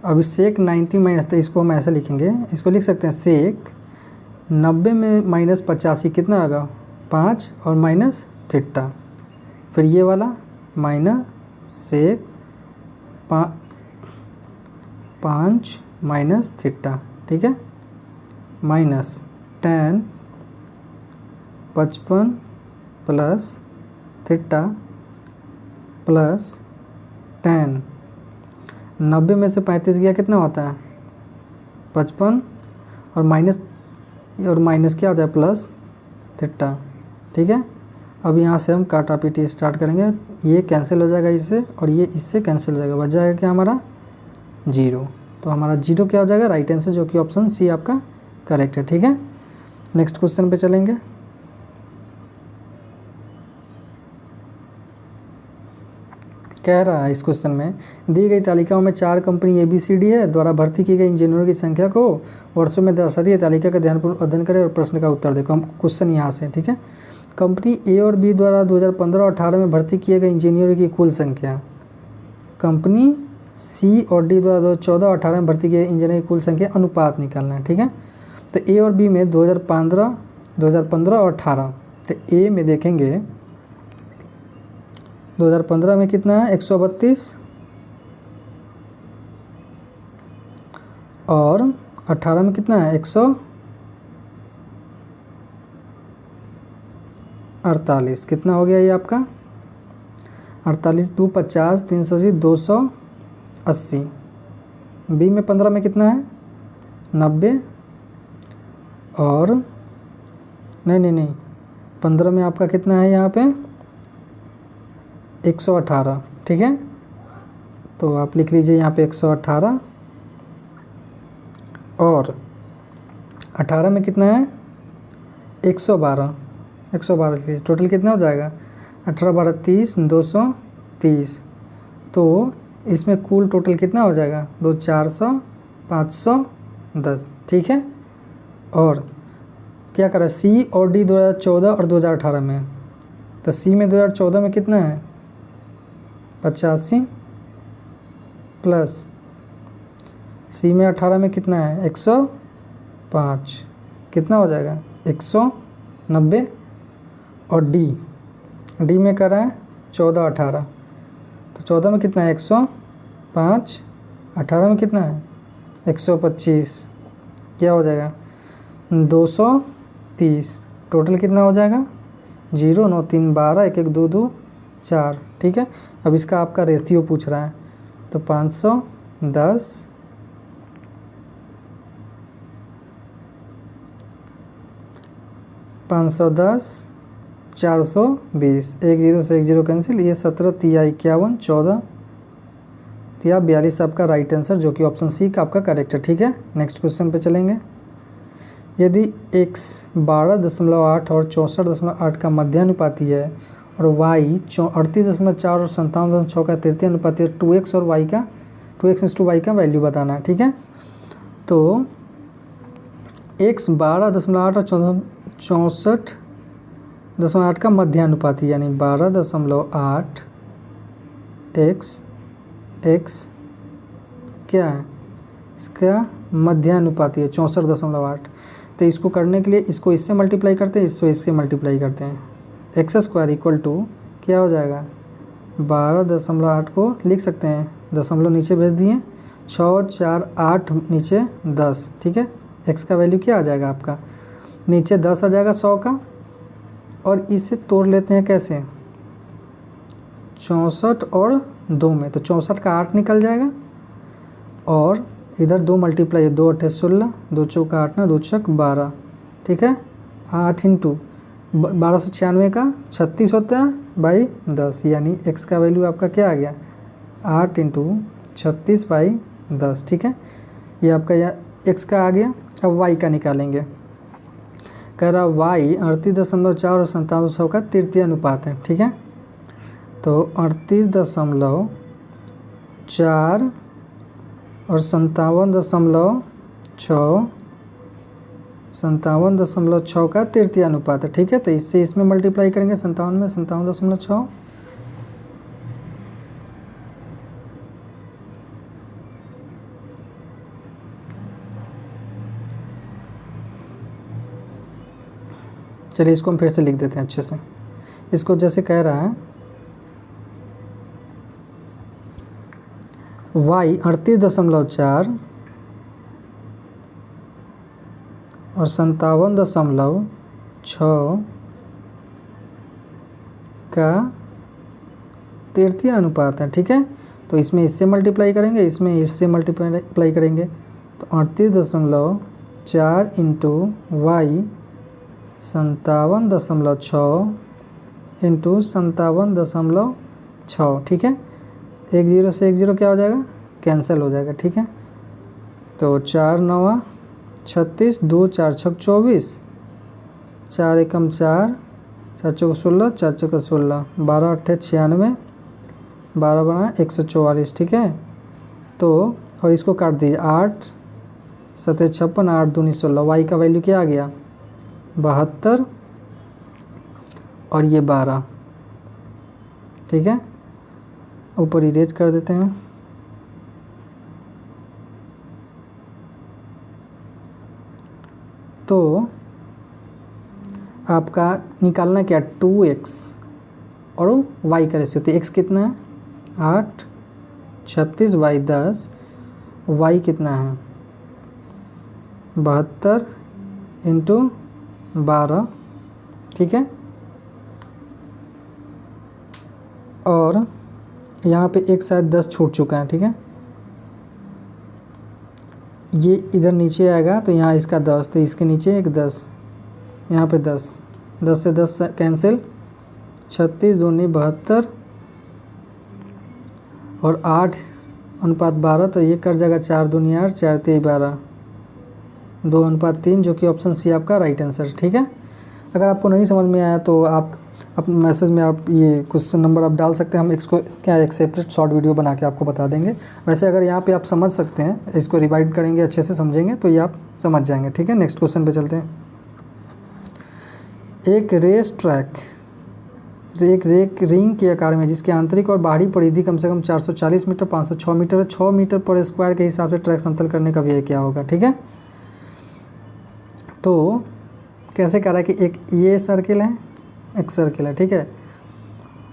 अभी सेक 90 माइनस, तो इसको हम ऐसे लिखेंगे, इसको लिख सकते हैं सेक 90 में माइनस 85 कितना होगा 5 और माइनस थीटा, फिर ये वाला माइनस सेक 5 माइनस थीटा। ठीक है, minus tan 55 plus theta plus tan 90 में से 35 गया कितना होता है 55 और माइनस क्या होता है प्लस थीटा। ठीक है, अब यहाँ से हम काटा पीटी स्टार्ट करेंगे, ये कैंसिल हो जाएगा इससे और ये इससे कैंसिल हो जाएगा, बच जाएगा क्या हमारा 0। तो हमारा 0 क्या हो जाएगा राइट आंसर, जो कि ऑप्शन सी आपका करेक्ट है। ठीक है, नेक्स्ट क्वेश्चन पे चलेंगे। कह रहा है इस क्वेश्चन में दी गई तालिकाओं में 4 कंपनी ABCD है द्वारा भर्ती की गई इंजीनियरों की संख्या को वर्षों में दर्शाती है, तालिका का ध्यानपूर्वक अध्ययन करें और प्रश्न का उत्तर देखो। हम क्वेश्चन यहाँ से, ठीक है, कंपनी A और B द्वारा 2015 और 18 में भर्ती किए गए इंजीनियरों की कुल संख्या, कंपनी C और D द्वारा 2014 और 18 में भर्ती किए इंजीनियरों की कुल संख्या अनुपात निकालना है। ठीक है, तो A और B में 2015 और 18, तो A में देखेंगे 2015 में कितना है 132 और 18 में कितना है 148, कितना हो गया ये आपका 48 2 50 380 280। बी में 15 में कितना है 90 और नहीं 15 में आपका कितना है यहाँ पे 118। ठीक है, तो आप लिख लीजिए यहाँ पे 118 और 18 में कितना है 112 लिख लीजिए, टोटल कितना हो जाएगा 18 12 30 230। तो इसमें कुल टोटल कितना हो जाएगा 2 400 510। ठीक है, और क्या करा C और D 2014 और 2018 में, तो C में 2014 में कितना है 85 प्लस C में 18 में कितना है 105, कितना हो जाएगा 190 और D में कर रहा है 14 18, तो 14 में कितना है 105, 18 में कितना है 125, क्या हो जाएगा 230, टोटल कितना हो जाएगा 0 9 3 12 1 1 2 2 4। ठीक है, अब इसका आपका रेशियो पूछ रहा है, तो 510 420, 1 0 से 1 0 कैंसिल, ये 17 तिया 51 14 तिया 42 आपका राइट आंसर, जो कि ऑप्शन सी का आपका करेक्ट है। ठीक है, नेक्स्ट क्वेश्चन पे चलेंगे। यदि x 12.8 और 64.8 का मध्यानुपाती है और y 38.4 और 57.6 का तृतीय अनुपाती है, 2x और y का 2x/y का वैल्यू बताना है। ठीक है, तो x 12.8 और 64.8 का मध्यानुपाती यानी 12.8 x क्या है इसका मध्यानुपाती है 64.8। तो इसको करने के लिए इसको इससे मल्टीप्लाई करते हैं, इसको इससे मल्टीप्लाई करते हैं, x² इक्वल टू क्या हो जाएगा 12.8 को लिख सकते हैं, दशमलव नीचे भेज दिए, 6 4 8 नीचे 10। ठीक है, x का वैल्यू क्या आ जाएगा आपका नीचे 10 आ जाएगा 100 का, और इसे तोड़ लेते हैं कैसे 64 और 2 में, तो 64 का 8 निकल जाएगा और इधर 2 मल्टीप्लाई 2 8 16 2 चौका 8 ना 2 छक 12। ठीक है, 8 इंटू 1296 का 36 होता है बाई 10, यानी x का वैल्यू आपका क्या आ गया 8 इंटू 36 बाई 10। ठीक है, ये आपका यह x का आ गया। अब y का निकालेंगे, कह रहा y 38.4 और 57.6 का तृतीय अनुपात है। ठीक है, तो 38.4 और 57.6 57.6 का तृतीय अनुपात है, ठीक है। तो इससे इसमें मल्टीप्लाई करेंगे 57 में 57.6। चलिए इसको हम फिर से लिख देते हैं अच्छे से। इसको जैसे कह रहा है y 38.4 और 57.6 का तृतीय अनुपात है, ठीक है। तो इसमें इससे मल्टीप्लाई करेंगे, इसमें इससे मल्टीप्लाई करेंगे। तो 38.4 इंटू वाई 57.6 इंटू 57.6, ठीक है। 1 0 से 1 0 क्या हो जाएगा, कैंसिल हो जाएगा, ठीक है। तो 4 9 36, 2 4 6 24, 4 एकम 4, 4 चौक 16, 4 चौक 16, 12 8 96, 12 बना 144, ठीक है। तो और इसको काट दीजिए, 8 7 56, 8 दूनी 16, वाई का वैल्यू क्या आ गया 72 और ये 12, ठीक है। ऊपर इरेज कर देते हैं। तो आपका निकालना क्या 2x और y का रेशियो। तो x कितना है 8, 36 y 10, y कितना है 72 इंटू 12, ठीक है। और यहाँ पे एक शायद 10 छूट चुका है, ठीक है। ये इधर नीचे आएगा तो यहाँ इसका 10, तो इसके नीचे एक 10, यहाँ पे 10, 10 से 10 कैंसिल, 36 दूनी 72 और 8 अनुपात 12, तो ये कर जाएगा 4 दूनी 8, 4 3 12, 2 अनुपात 3, जो कि ऑप्शन सी आपका राइट आंसर, ठीक है। अगर आपको नहीं समझ में आया तो आप अपने मैसेज में आप ये क्वेश्चन नंबर आप डाल सकते हैं, हम इसको क्या एक सेपरेट शॉर्ट वीडियो बना के आपको बता देंगे। वैसे अगर यहाँ पे आप समझ सकते हैं, इसको रिवाइड करेंगे अच्छे से समझेंगे तो ये आप समझ जाएंगे, ठीक है। नेक्स्ट क्वेश्चन पे चलते हैं। एक रेस ट्रैक एक रिंग के आकार में जिसके आंतरिक और बाहरी परिधि कम से कम 440 मीटर 506 मीटर 6 मीटर पर स्क्वायर के हिसाब से ट्रैक समतल करने का व्यय क्या होगा, ठीक है। तो कैसे कह रहा है कि एक ये सर्किल है, एक सर्किल है, ठीक है।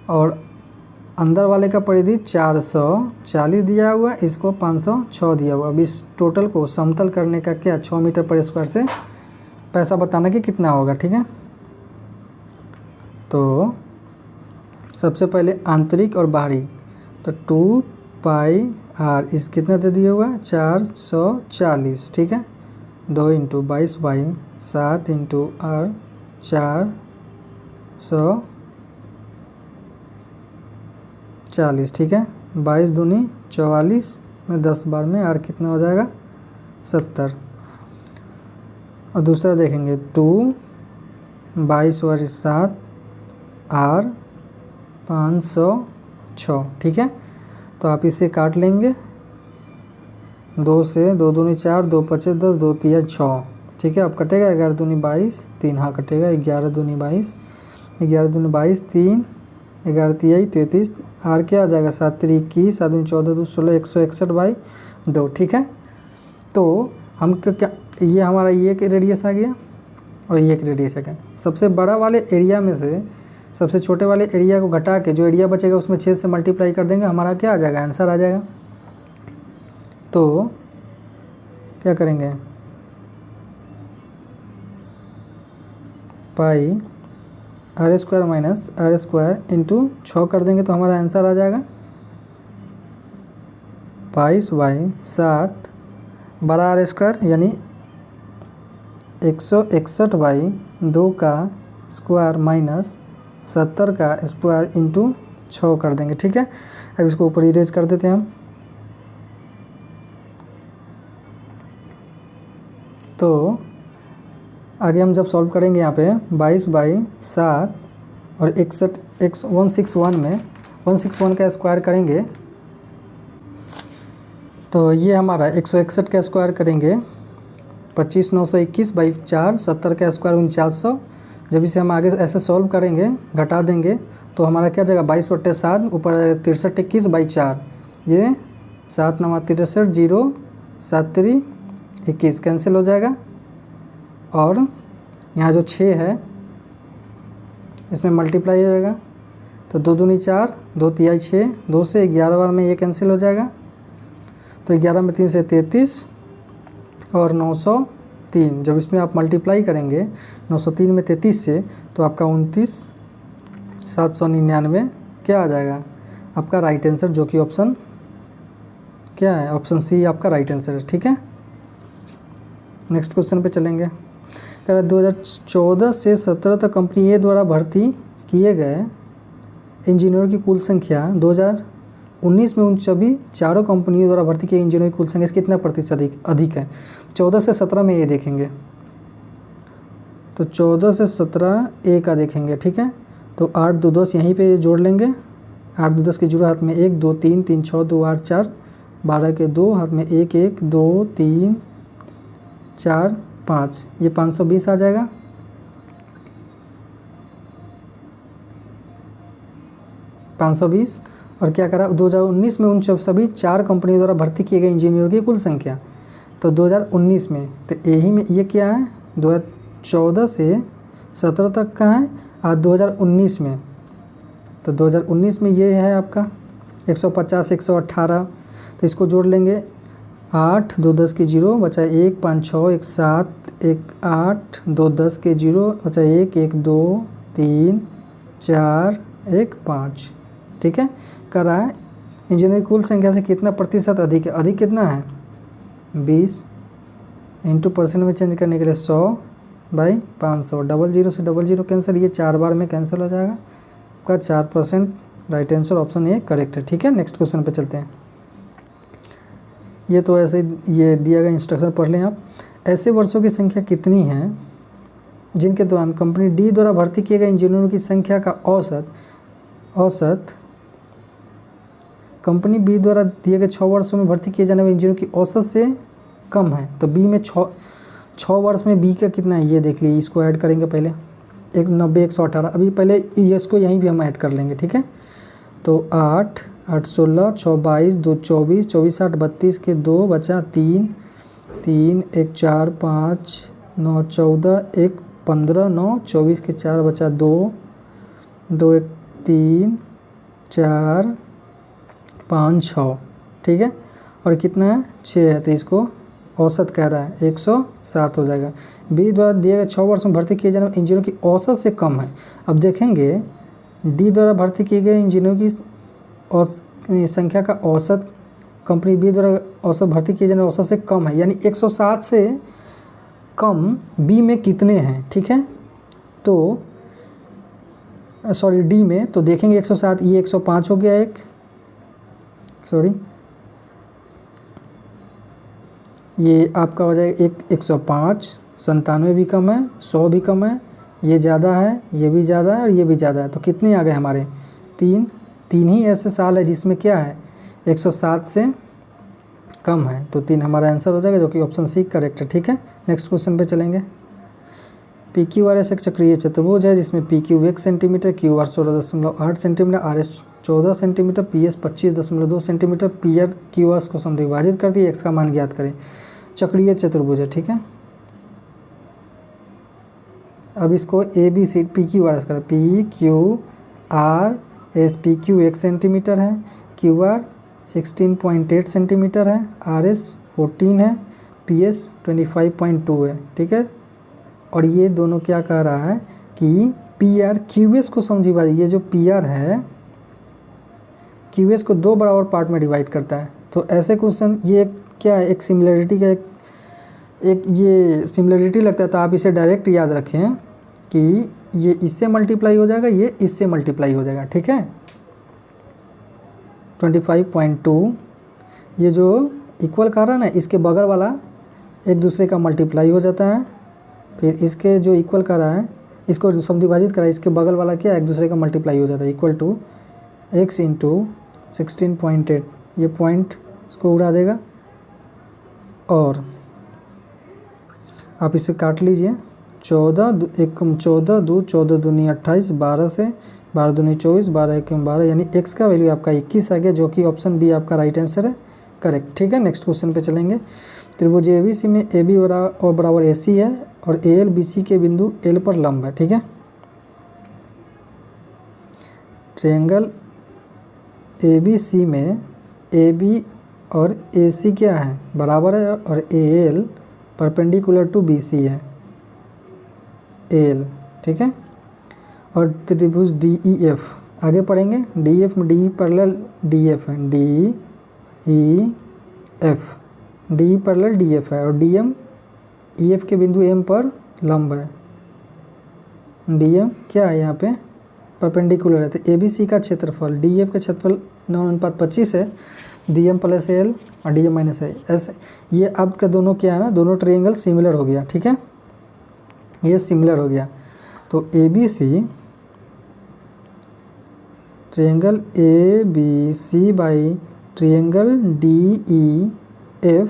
और अंदर वाले का परिधि 440 दिया हुआ, इसको 506 दिया हुआ। अब इस टोटल को समतल करने का क्या 6 मीटर पर स्क्वायर से पैसा बताना कि कितना होगा, ठीक है। तो सबसे पहले आंतरिक और बाहरी, तो 2 पाई आर, इस कितना दे दिया हुआ 440, ठीक है। 2 इंटू 22 बाई 7 इंटू आर 440, ठीक है। 22 दूनी 44 में 10 बार में आर कितना हो जाएगा 70। और दूसरा देखेंगे 2 22 और 7 आर 506, ठीक है। तो आप इसे काट लेंगे, 2 से 2 दूनी 4, 2 पचे 10, 2 तिया 6, ठीक है। अब कटेगा 11 दूनी 22, 3 हाँ कटेगा, 11 दूनी 22, 11 दूनी 22, 3 11 तिया 33, आर क्या आ जाएगा 7 3 21, 7 दूनी 14 2 16, 161 बाई 2, ठीक है। तो हम क्या, ये हमारा ये एक रेडियस आ गया और ये एक रेडियस आ गया। सबसे बड़ा वाले एरिया में से सबसे छोटे वाले एरिया को घटा के जो एरिया बचेगा उसमें 6 से मल्टीप्लाई कर देंगे, हमारा क्या आ जाएगा आंसर आ जाएगा। तो क्या करेंगे pi R square minus R square into 6 कर देंगे तो हमारा आंसर आ जाएगा 22 बाई 7 बड़ा आर स्क्वायर यानी 161 बाई 2 का स्क्वायर माइनस 70 का स्क्वायर इंटू 6 कर देंगे, ठीक है। अब इसको ऊपर इरेज कर देते हैं हम। तो आगे हम जब सॉल्व करेंगे यहाँ पे 22 बाई 7 और 161 में 161 का स्क्वायर करेंगे तो ये हमारा 161 का स्क्वायर करेंगे 25,921/4, 70 का स्क्वायर 4900। जब इसे हम आगे ऐसे सॉल्व करेंगे, घटा देंगे, तो हमारा क्या जाएगा 22/7, ऊपर 6321/4, ये 7 9 63, 0 7 3 21 कैंसिल हो जाएगा। और यहाँ जो 6 है इसमें मल्टीप्लाई हो जाएगा, तो 2 दूनी 4, 2 तिहाई 6, 2 से 11 बार में ये कैंसिल हो जाएगा, तो 11 में 3 से 33 और 903। जब इसमें आप मल्टीप्लाई करेंगे 903 में 33 से, तो आपका 29,799 क्या आ जाएगा आपका राइट आंसर, जो कि ऑप्शन क्या है, ऑप्शन सी आपका राइट आंसर है। ठीक है, नेक्स्ट क्वेश्चन पे चलेंगे। कह रहा 2014 से 17 तक कंपनी ए द्वारा भर्ती किए गए इंजीनियरों की कुल संख्या 2019 में उन सभी चारों कंपनियों द्वारा भर्ती किए इंजीनियरों की कुल संख्या से कितना प्रतिशत अधिक है। 14 से 17 में ये देखेंगे, तो 14 से 17 ए का देखेंगे। ठीक है, तो 8 2 10 यहीं पे जोड़ लेंगे, 8 2 10 के जीरो हाथ में 1 2 3 3 6 2 8 4, 12 के 2 हाथ में 1 1 2 3 4 5, ये 520 आ जाएगा। और क्या करा 2019 में उन सभी चार कंपनियों द्वारा भर्ती किए गए इंजीनियरों की कुल संख्या, तो 2019 में, तो यही में ये क्या है 2014 से 17 तक का है, और 2019 में, तो 2019 में ये है आपका 150 118, तो इसको जोड़ लेंगे, 8 2 10 के जीरो बचा 1 5 6 1 7 1 8, 2 10 के जीरो बचा 1 1 2 3 4 1 5। ठीक है, कर रहा है इंजीनियरिंग कुल संख्या से कितना प्रतिशत अधिक है, अधिक कितना है 20, इंटू परसेंट में चेंज करने के लिए 100/500, 00 से 00 कैंसिल, ये 4 बार में कैंसिल हो जाएगा, आपका 4% right answer option A correct है। ठीक है, नेक्स्ट क्वेश्चन पे चलते हैं। ये तो ऐसे ये दिया गया इंस्ट्रक्शन पढ़ लें आप। ऐसे वर्षों की संख्या कितनी है जिनके दौरान कंपनी डी द्वारा भर्ती किए गए इंजीनियरों की संख्या का औसत कंपनी बी द्वारा दिए गए 6 वर्षों में भर्ती किए जाने वाले इंजीनियरों की औसत से कम है। तो बी में 6 वर्ष में बी का कितना है ये देख लीजिए, इसको ऐड करेंगे पहले 90 118, अभी पहले इसको यहीं भी हम ऐड कर लेंगे। ठीक है, तो 8 8 16 6 22 2 24 24 8 32 के 2 बचा 3 3 1 4 5 9 14 1 15 9 24 के 4 बचा 2 2 1 3 4 5 6। ठीक है, और कितना है 6 है, तो इसको औसत कह रहा है 107 हो जाएगा। बी द्वारा दिए गए 6 वर्ष में भर्ती किए जाने वाले इंजीनियरों की औसत से कम है। अब देखेंगे डी द्वारा भर्ती किए गए इंजीनियरों की संख्या का औसत कंपनी बी द्वारा औसत भर्ती किए जाने औसत से कम है, यानी 107 से कम बी में कितने हैं। ठीक है, तो सॉरी डी में, तो देखेंगे 107, ये 105 हो गया, एक सॉरी ये आपका हो जाएगा 105, 97 भी कम है, 100 भी कम है, ये ज़्यादा है, ये भी ज़्यादा है और ये भी ज़्यादा है, तो कितने आ गए हमारे 3 ही ऐसे साल है जिसमें क्या है 107 से कम है, तो 3 हमारा आंसर हो जाएगा, जो कि ऑप्शन सी करेक्ट है। ठीक है, नेक्स्ट क्वेश्चन पे चलेंगे। पी क्यू आर एस एक चक्रीय चतुर्भुज है जिसमें P Q 1 centimetre, Q R 16.8 centimetre, are S 14 centimetre, P S 25.2 centimetre, P R Q R को समद्विभाजित कर दिए, एक्स का मान ज्ञात करें। चक्रीय चतुर्भुज है। ठीक है, अब इसको A B C P Q R S करें, P Q R S, P Q 1 centimetre है, क्यू आर 16.8 सेंटीमीटर है, आर एस 14 है, पी एस 25.2 है। ठीक है, और ये दोनों क्या कह रहा है कि पी आर क्यू एस को समझिए, ये जो पी आर है क्यू एस को 2 बराबर पार्ट में डिवाइड करता है। तो ऐसे क्वेश्चन ये क्या है, एक सिमिलरिटी का एक ये सिमिलरिटी लगता है, तो आप इसे डायरेक्ट याद रखें कि ये इससे मल्टीप्लाई हो जाएगा, ये इससे मल्टीप्लाई हो जाएगा। ठीक है, 25.2 ये जो इक्वल कर रहा है ना, इसके बगल वाला एक दूसरे का मल्टीप्लाई हो जाता है, फिर इसके जो इक्वल कर रहा है इसको समद्विभाजित करा है, इसके बगल वाला क्या एक दूसरे का मल्टीप्लाई हो जाता है, इक्वल टू x इंटू 16.8, ये पॉइंट इसको उड़ा देगा, और आप इसे काट लीजिए। 14 एक 14 दो 14 दूनी 28, 12 से 12 दूनी 24, 12 एक 12, यानी x का वैल्यू आपका 21 आ गया, जो कि ऑप्शन बी आपका राइट आंसर है, करेक्ट। ठीक है, नेक्स्ट क्वेश्चन पे चलेंगे। त्रिभुज ABC में AB और बराबर AC है और AL BC के बिंदु L पर लंब है। ठीक है, ट्रायंगल ABC में AB और AC क्या है, बराबर है, और AL परपेंडिकुलर टू BC है, AL। ठीक है, और त्रिभुज DEF आगे पढ़ेंगे। DEF में DE पैरेलल DF है, DEF, DE पैरेलल DF है, और DM EF के बिंदु M पर लंब है। DM क्या है यहाँ पे, परपेंडिकुलर है। तो ABC का क्षेत्रफल, DF का क्षेत्रफल 9:25 है, DM प्लस AL और DM माइनस AS। ये अब का दोनों क्या है ना, दोनों ट्रायंगल सिमिलर हो गया। ठीक है, ये सिमिलर हो गया। तो ABC triangle ABC by triangle DEF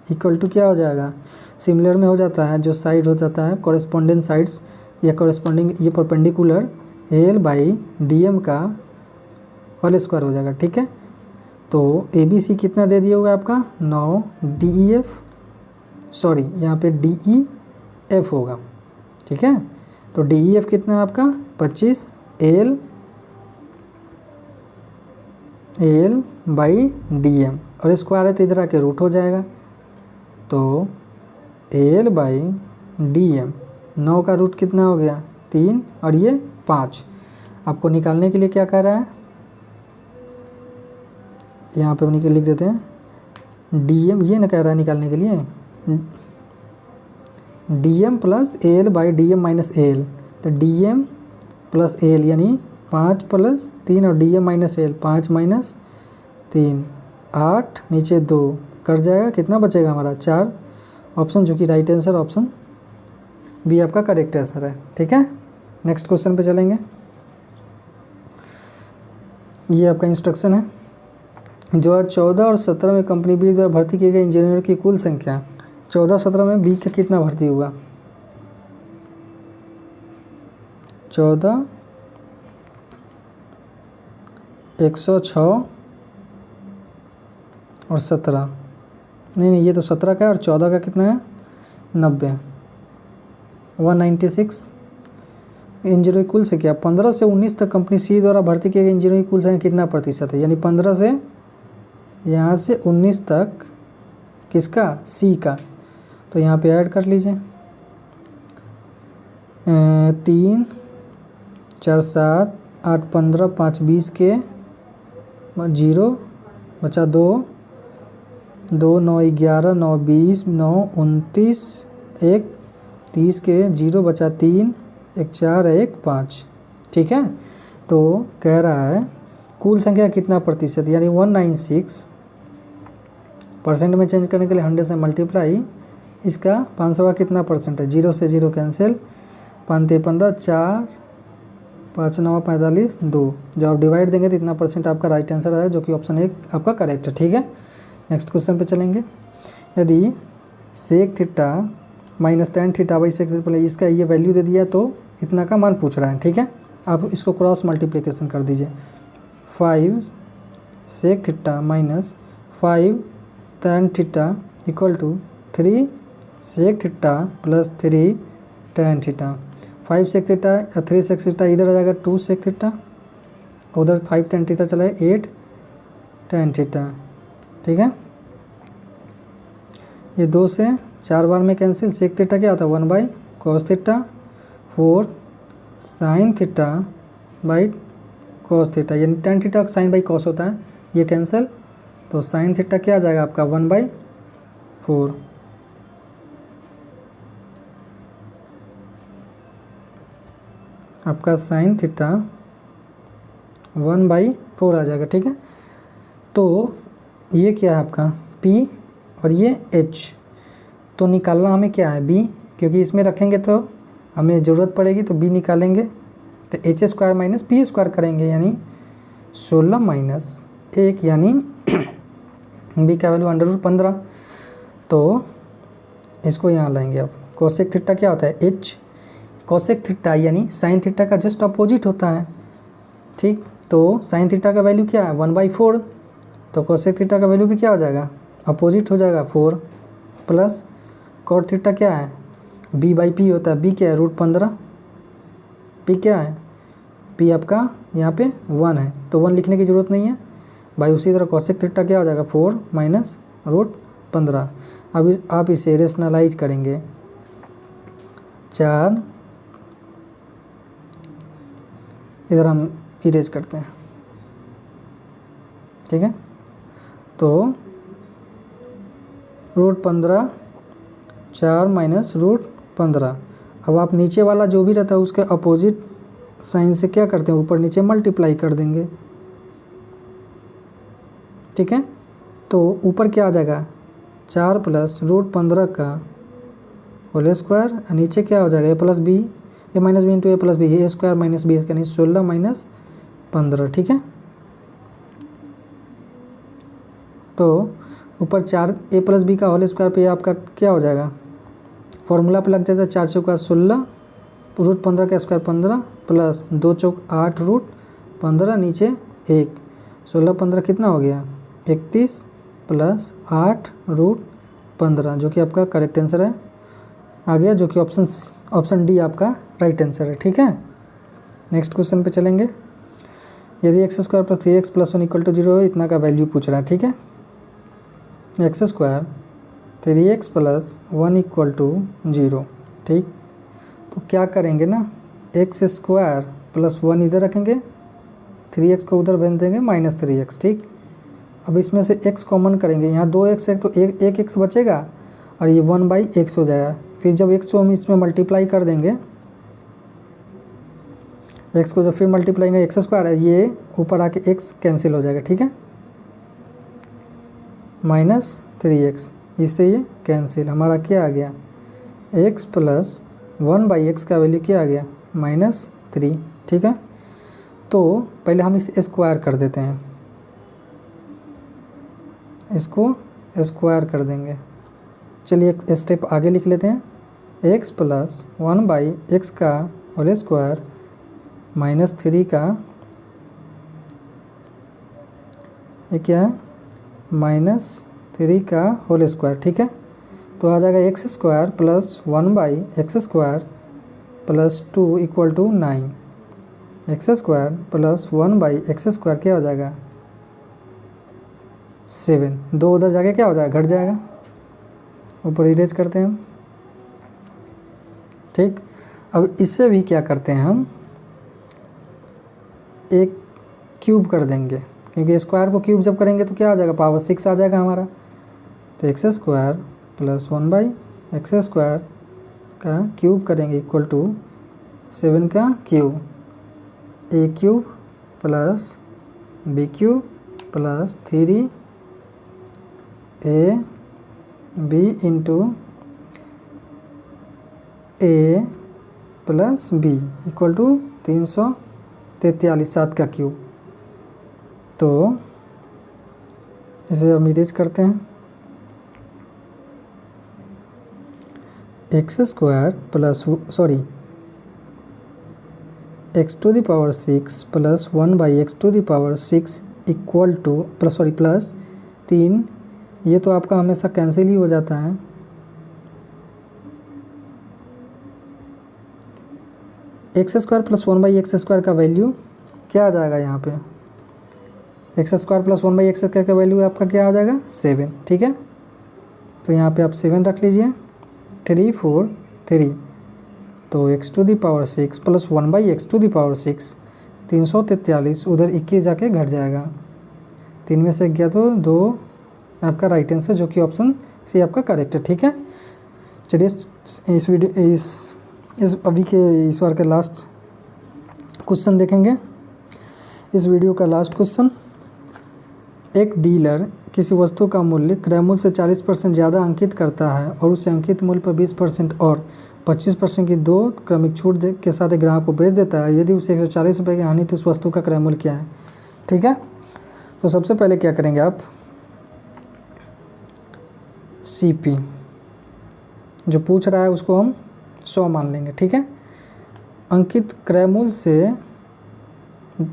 equal to क्या हो जाएगा, सिमिलर में हो जाता है, जो साइड हो जाता है कॉरेस्पॉन्डेंट साइड्स या कॉरेस्पॉन्डिंग, ये परपेंडिकुलर AL बाई DM का होल स्क्वायर हो जाएगा। ठीक है, तो ABC कितना दे दिया होगा आपका 9, DEF सॉरी यहाँ पे DEF होगा। ठीक है, तो DEF कितना है आपका 25, AL बाई DM, और स्क्वायर है तो इधर आके रूट हो जाएगा। तो AL बाई DM, 9 का रूट कितना हो गया 3, और ये 5। आपको निकालने के लिए क्या कह रहा है, यहाँ पे हम लिख देते हैं DM, ये ना कह रहा है निकालने के लिए DM plus AL by DM minus AL। तो DM प्लस AL यानी 5 प्लस 3 और DM माइनस AL, 5 माइनस 3 8, नीचे 2 कट जाएगा, कितना बचेगा हमारा 4। ऑप्शन जो कि राइट आंसर ऑप्शन बी आपका करेक्ट आंसर है। ठीक है, नेक्स्ट क्वेश्चन पे चलेंगे। ये आपका इंस्ट्रक्शन है। 2014 और 17 में कंपनी बी द्वारा भर्ती किए गए इंजीनियर की कुल संख्या, 14-17 में बी का कितना भर्ती हुआ, 14 106 और 17, नहीं ये तो 17 का है, और 14 का कितना है 90, 196 इंजीनियर की कुल संख्या। 15 से 19 तक कंपनी सी द्वारा भर्ती किए गए इंजीनियर की कुल संख्या कितना प्रतिशत है, यानी 15 से यहाँ से 19 तक किसका, सी का। तो यहाँ पे ऐड कर लीजिए 3 4 7 8 15 5 20 के 0 बचा 2 2 9 11 9 20 9 29 1 30 के 0 बचा 3 1 4 1 5। ठीक है, तो कह रहा है कुल संख्या कितना प्रतिशत, यानी 196 परसेंट में चेंज करने के लिए 100 से मल्टीप्लाई इसका 500 का कितना परसेंट है, 0 से 0 कैंसिल, 5 15 4 5 9 45 2, जब आप डिवाइड देंगे तो इतना परसेंट आपका राइट आंसर आया, जो कि ऑप्शन 1 आपका करेक्ट है। ठीक है, नेक्स्ट क्वेश्चन पे चलेंगे। यदि sec theta minus tan theta by sec theta, इसका ये वैल्यू दे दिया तो इतना का मान पूछ रहा है। ठीक है, आप इसको क्रॉस मल्टीप्लिकेशन कर दीजिए, 5 sec theta minus 5 tan theta equal to 3 sec theta plus 3 tan theta. 5 sec theta या 3 सेक थीटा इधर आ जाएगा 2 सेक थीटा, उधर 5 tan थीटा चला है 8 tan थीटा। ठीक है, ये 2 से 4 बार में कैंसिल, सेक थीटा क्या होता है 1 by cos theta, 4 sine theta by cos theta, यानी tan theta sine by cos होता है, ये कैंसिल, तो साइन थीटा क्या आ जाएगा आपका 1/4। आपका साइन थीटा 1/4 आ जाएगा। ठीक है, तो ये क्या है आपका P और ये H, तो निकालना हमें क्या है B, क्योंकि इसमें रखेंगे तो हमें ज़रूरत पड़ेगी, तो B निकालेंगे तो h square minus P square करेंगे, यानी 16 माइनस 1 यानी B का वैल्यू √15। तो इसको यहाँ लाएंगे आप कोसेक थीटा क्या होता है, एच। कोसेक थीटा यानी साइन थीटा का जस्ट अपोजिट होता है, ठीक। तो साइन थीटा का वैल्यू क्या है 1/4, तो कोसेक थीटा का वैल्यू भी क्या हो जाएगा, अपोजिट हो जाएगा 4, प्लस कॉट थीटा क्या है b/p होता है, b क्या है √15, p क्या है, p आपका यहाँ पे 1 है, तो 1 लिखने की ज़रूरत नहीं है भाई। उसी तरह कोसेक थीटा क्या हो जाएगा 4 माइनस √15। अब आप इसे रेशनलाइज करेंगे, 4 इधर हम इरेज करते हैं, ठीक है। तो √15 4 माइनस √15। अब आप नीचे वाला जो भी रहता है उसके अपोजिट साइन से क्या करते हैं, ऊपर नीचे मल्टीप्लाई कर देंगे, ठीक है। तो ऊपर क्या आ जाएगा 4 प्लस √15 का होल स्क्वायर, नीचे क्या हो जाएगा a plus b, a minus b into a plus b, a square minus b इसका नहीं 16 माइनस 15, ठीक है। तो ऊपर 4 ए प्लस बी का होल स्क्वायर पे आपका क्या हो जाएगा, फॉर्मूला पे लग जाता है 4 चौका 16, √15 का स्क्वायर 15 प्लस 2 चौक 8 √15 नीचे 1, 16 15 कितना हो गया 31 प्लस 8 √15 जो कि आपका करेक्ट आंसर है आ गया, जो कि ऑप्शन डी आपका राइट आंसर है, ठीक है। नेक्स्ट क्वेश्चन पे चलेंगे। यदि x² + 3x + 1 = 0 इतना का वैल्यू पूछ रहा है, ठीक है। x² 3x + 1 = 0, ठीक। तो क्या करेंगे ना, x² + 1 इधर रखेंगे, 3x को उधर भेज देंगे -3x, ठीक। अब इसमें से x कॉमन करेंगे, यहाँ 2x है तो एक x बचेगा और ये 1/x हो जाएगा। फिर जब x को हम इसमें मल्टीप्लाई कर देंगे, x को जब फिर मल्टीप्लाई करेंगे x² है, ये ऊपर आके x कैंसिल हो जाएगा, ठीक है, -3x, इससे ये कैंसिल, हमारा क्या आ गया x + 1/x का वैल्यू क्या आ गया -3, ठीक है। तो पहले हम इसे स्क्वायर कर देते हैं, इसको स्क्वायर कर देंगे। चलिए एक स्टेप आगे लिख लेते हैं, x + 1/x का होल स्क्वायर -3 का ये क्या है -3 का होल स्क्वायर, ठीक है। तो आ जाएगा x² + 1/x² + 2 = 9, x² + 1/x² क्या हो जाएगा 7, 2 उधर जाके क्या हो जाएगा घट जाएगा, ऊपर इरेज करते हैं हम, ठीक। अब इससे भी क्या करते हैं हम, एक क्यूब कर देंगे, क्योंकि स्क्वायर को क्यूब जब करेंगे तो क्या आ जाएगा पावर 6 आ जाएगा हमारा। तो x² + 1/x² का क्यूब करेंगे = 7 का cube, a³ + b³ + 3ab * a + b = 343, 7 का क्यूब। तो इसे हम इरेज करते हैं, x² + x⁶ + 1/x⁶ + 3, ये तो आपका हमेशा कैंसिल ही हो जाता है, x² + 1/x² का वैल्यू क्या आ जाएगा यहाँ पे, x² + 1/x² का वैल्यू आपका क्या आ जाएगा 7, ठीक है। तो यहाँ पे आप 7 रख लीजिए, 3 4 3, तो x⁶ + 1/x⁶ 343, उधर 21 जाके घट जाएगा, 3 में से गया तो 2 आपका राइट आंसर, जो कि ऑप्शन सी आपका करेक्ट है, ठीक है। चलिए इस वीडियो इस अभी के इस बार का लास्ट क्वेश्चन देखेंगे। इस वीडियो का लास्ट क्वेश्चन, एक डीलर किसी वस्तु का मूल्य क्रय मूल्य से 40% ज़्यादा अंकित करता है और उसे अंकित मूल्य पर 20% और 25% की 2 क्रमिक छूट के साथ एक ग्राहक को बेच देता है। यदि उसे 140 रुपये की हानि तो उस वस्तु का क्रय मूल्य क्या है, ठीक है। तो सबसे पहले क्या करेंगे आप, CP जो पूछ रहा है उसको हम 100 मान लेंगे, ठीक है। अंकित क्रय मूल्य से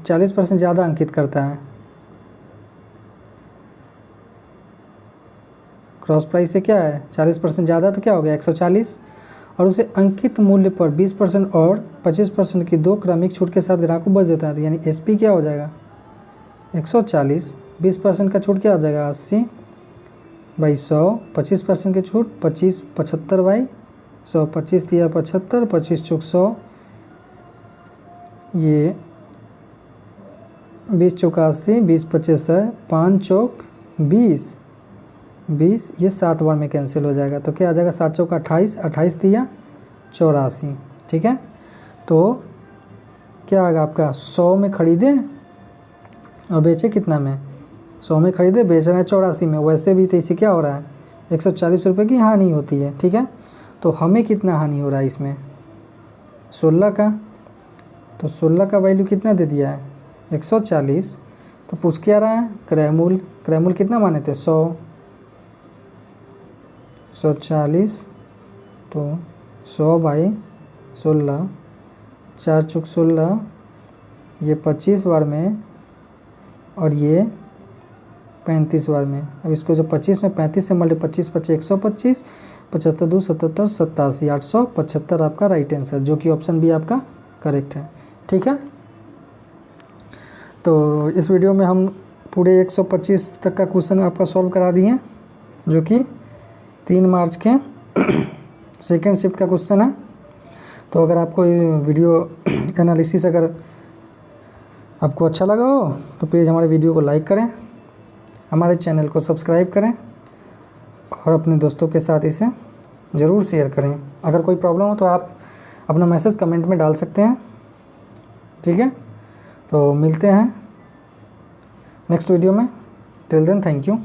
40% ज़्यादा अंकित करता है, क्रॉस प्राइस से क्या है 40% ज़्यादा, तो क्या हो गया 140, और उसे अंकित मूल्य पर 20% और 25% की 2 क्रमिक छूट के साथ ग्राहक को बेच देता है। तो यानी SP क्या हो जाएगा 140, 20% का छूट क्या हो जाएगा 80/100, 25% की छूट 25, 75/100, 25 दिया 75, 25 चौक 100, ये 20 चौका 80, 20 पच्चीस है, 5 चौक 20, 20 ये 7 बार में कैंसिल हो जाएगा। तो क्या आ जाएगा 7 चौका 28, 28 दिया 84, ठीक है। तो क्या आएगा आपका 100 में खरीदे और बेचे कितना में 100 में खरीदे, बेच रहे हैं 84 में, वैसे भी तो इसे क्या हो रहा है 140 रुपये की हानि होती है, ठीक है। तो हमें कितना हानि हो रहा है इसमें 16 का, तो 16 का वैल्यू कितना दे दिया है 140। तो पूछ क्या रहा है क्रय मूल्य कितना माने थे 100, 140, तो 100/16, 4 चौक 16, ये 25 बार में और ये 35 बार में। अब इसको जो 25 में 35 से मल्टी 25 25 125, 75 2 77 87, 875 आपका राइट आंसर, जो कि ऑप्शन बी आपका करेक्ट है, ठीक है। तो इस वीडियो में हम पूरे 125 तक का क्वेश्चन आपका सॉल्व करा दिए, जो कि 3 मार्च के सेकेंड शिफ्ट का क्वेश्चन है। तो अगर आपको वीडियो एनालिसिस अगर आपको अच्छा लगा हो तो प्लीज़ हमारे वीडियो को लाइक करें, हमारे चैनल को सब्सक्राइब करें और अपने दोस्तों के साथ इसे ज़रूर शेयर करें। अगर कोई प्रॉब्लम हो तो आप अपना मैसेज कमेंट में डाल सकते हैं, ठीक है। तो मिलते हैं नेक्स्ट वीडियो में, टिल देन थैंक यू।